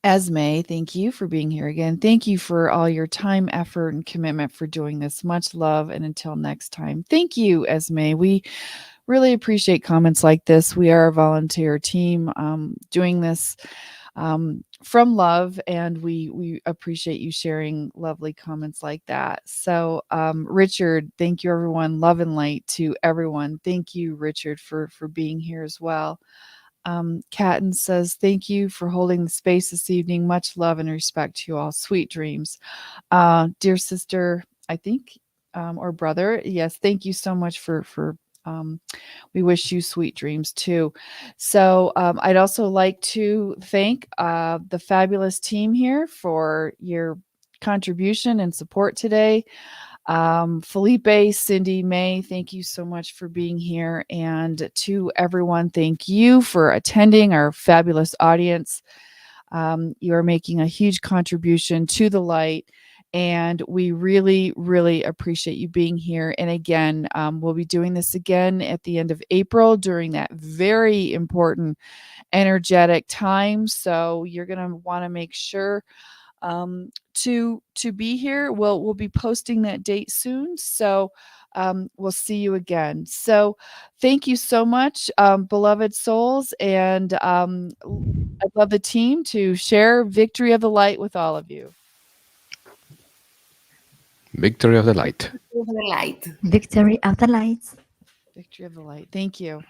Esme, thank you for being here again. Thank you for all your time, effort, and commitment for doing this. Much love. And until next time, thank you, Esme. We really appreciate comments like this. We are a volunteer team doing this from love, and we appreciate you sharing lovely comments like that. So Richard, thank you, everyone. Love and light to everyone. Thank you, Richard, for being here as well. Catton says, "Thank you for holding the space this evening. Much love and respect to you all. Sweet dreams." Dear sister, I think, or brother, yes, thank you so much for we wish you sweet dreams too. So I'd also like to thank the fabulous team here for your contribution and support today. Felipe, Cindy, May, thank you so much for being here. And to everyone, thank you for attending, our fabulous audience. You are making a huge contribution to the light. And we really, really appreciate you being here. And again, we'll be doing this again at the end of April during that very important energetic time. So you're going to want to make sure to be here. We'll be posting that date soon. So we'll see you again. So thank you so much, beloved souls, and I'd love the team to share Victory of the Light with all of you. Victory of the light. The light. Victory of the light. Victory of the Light. Thank you.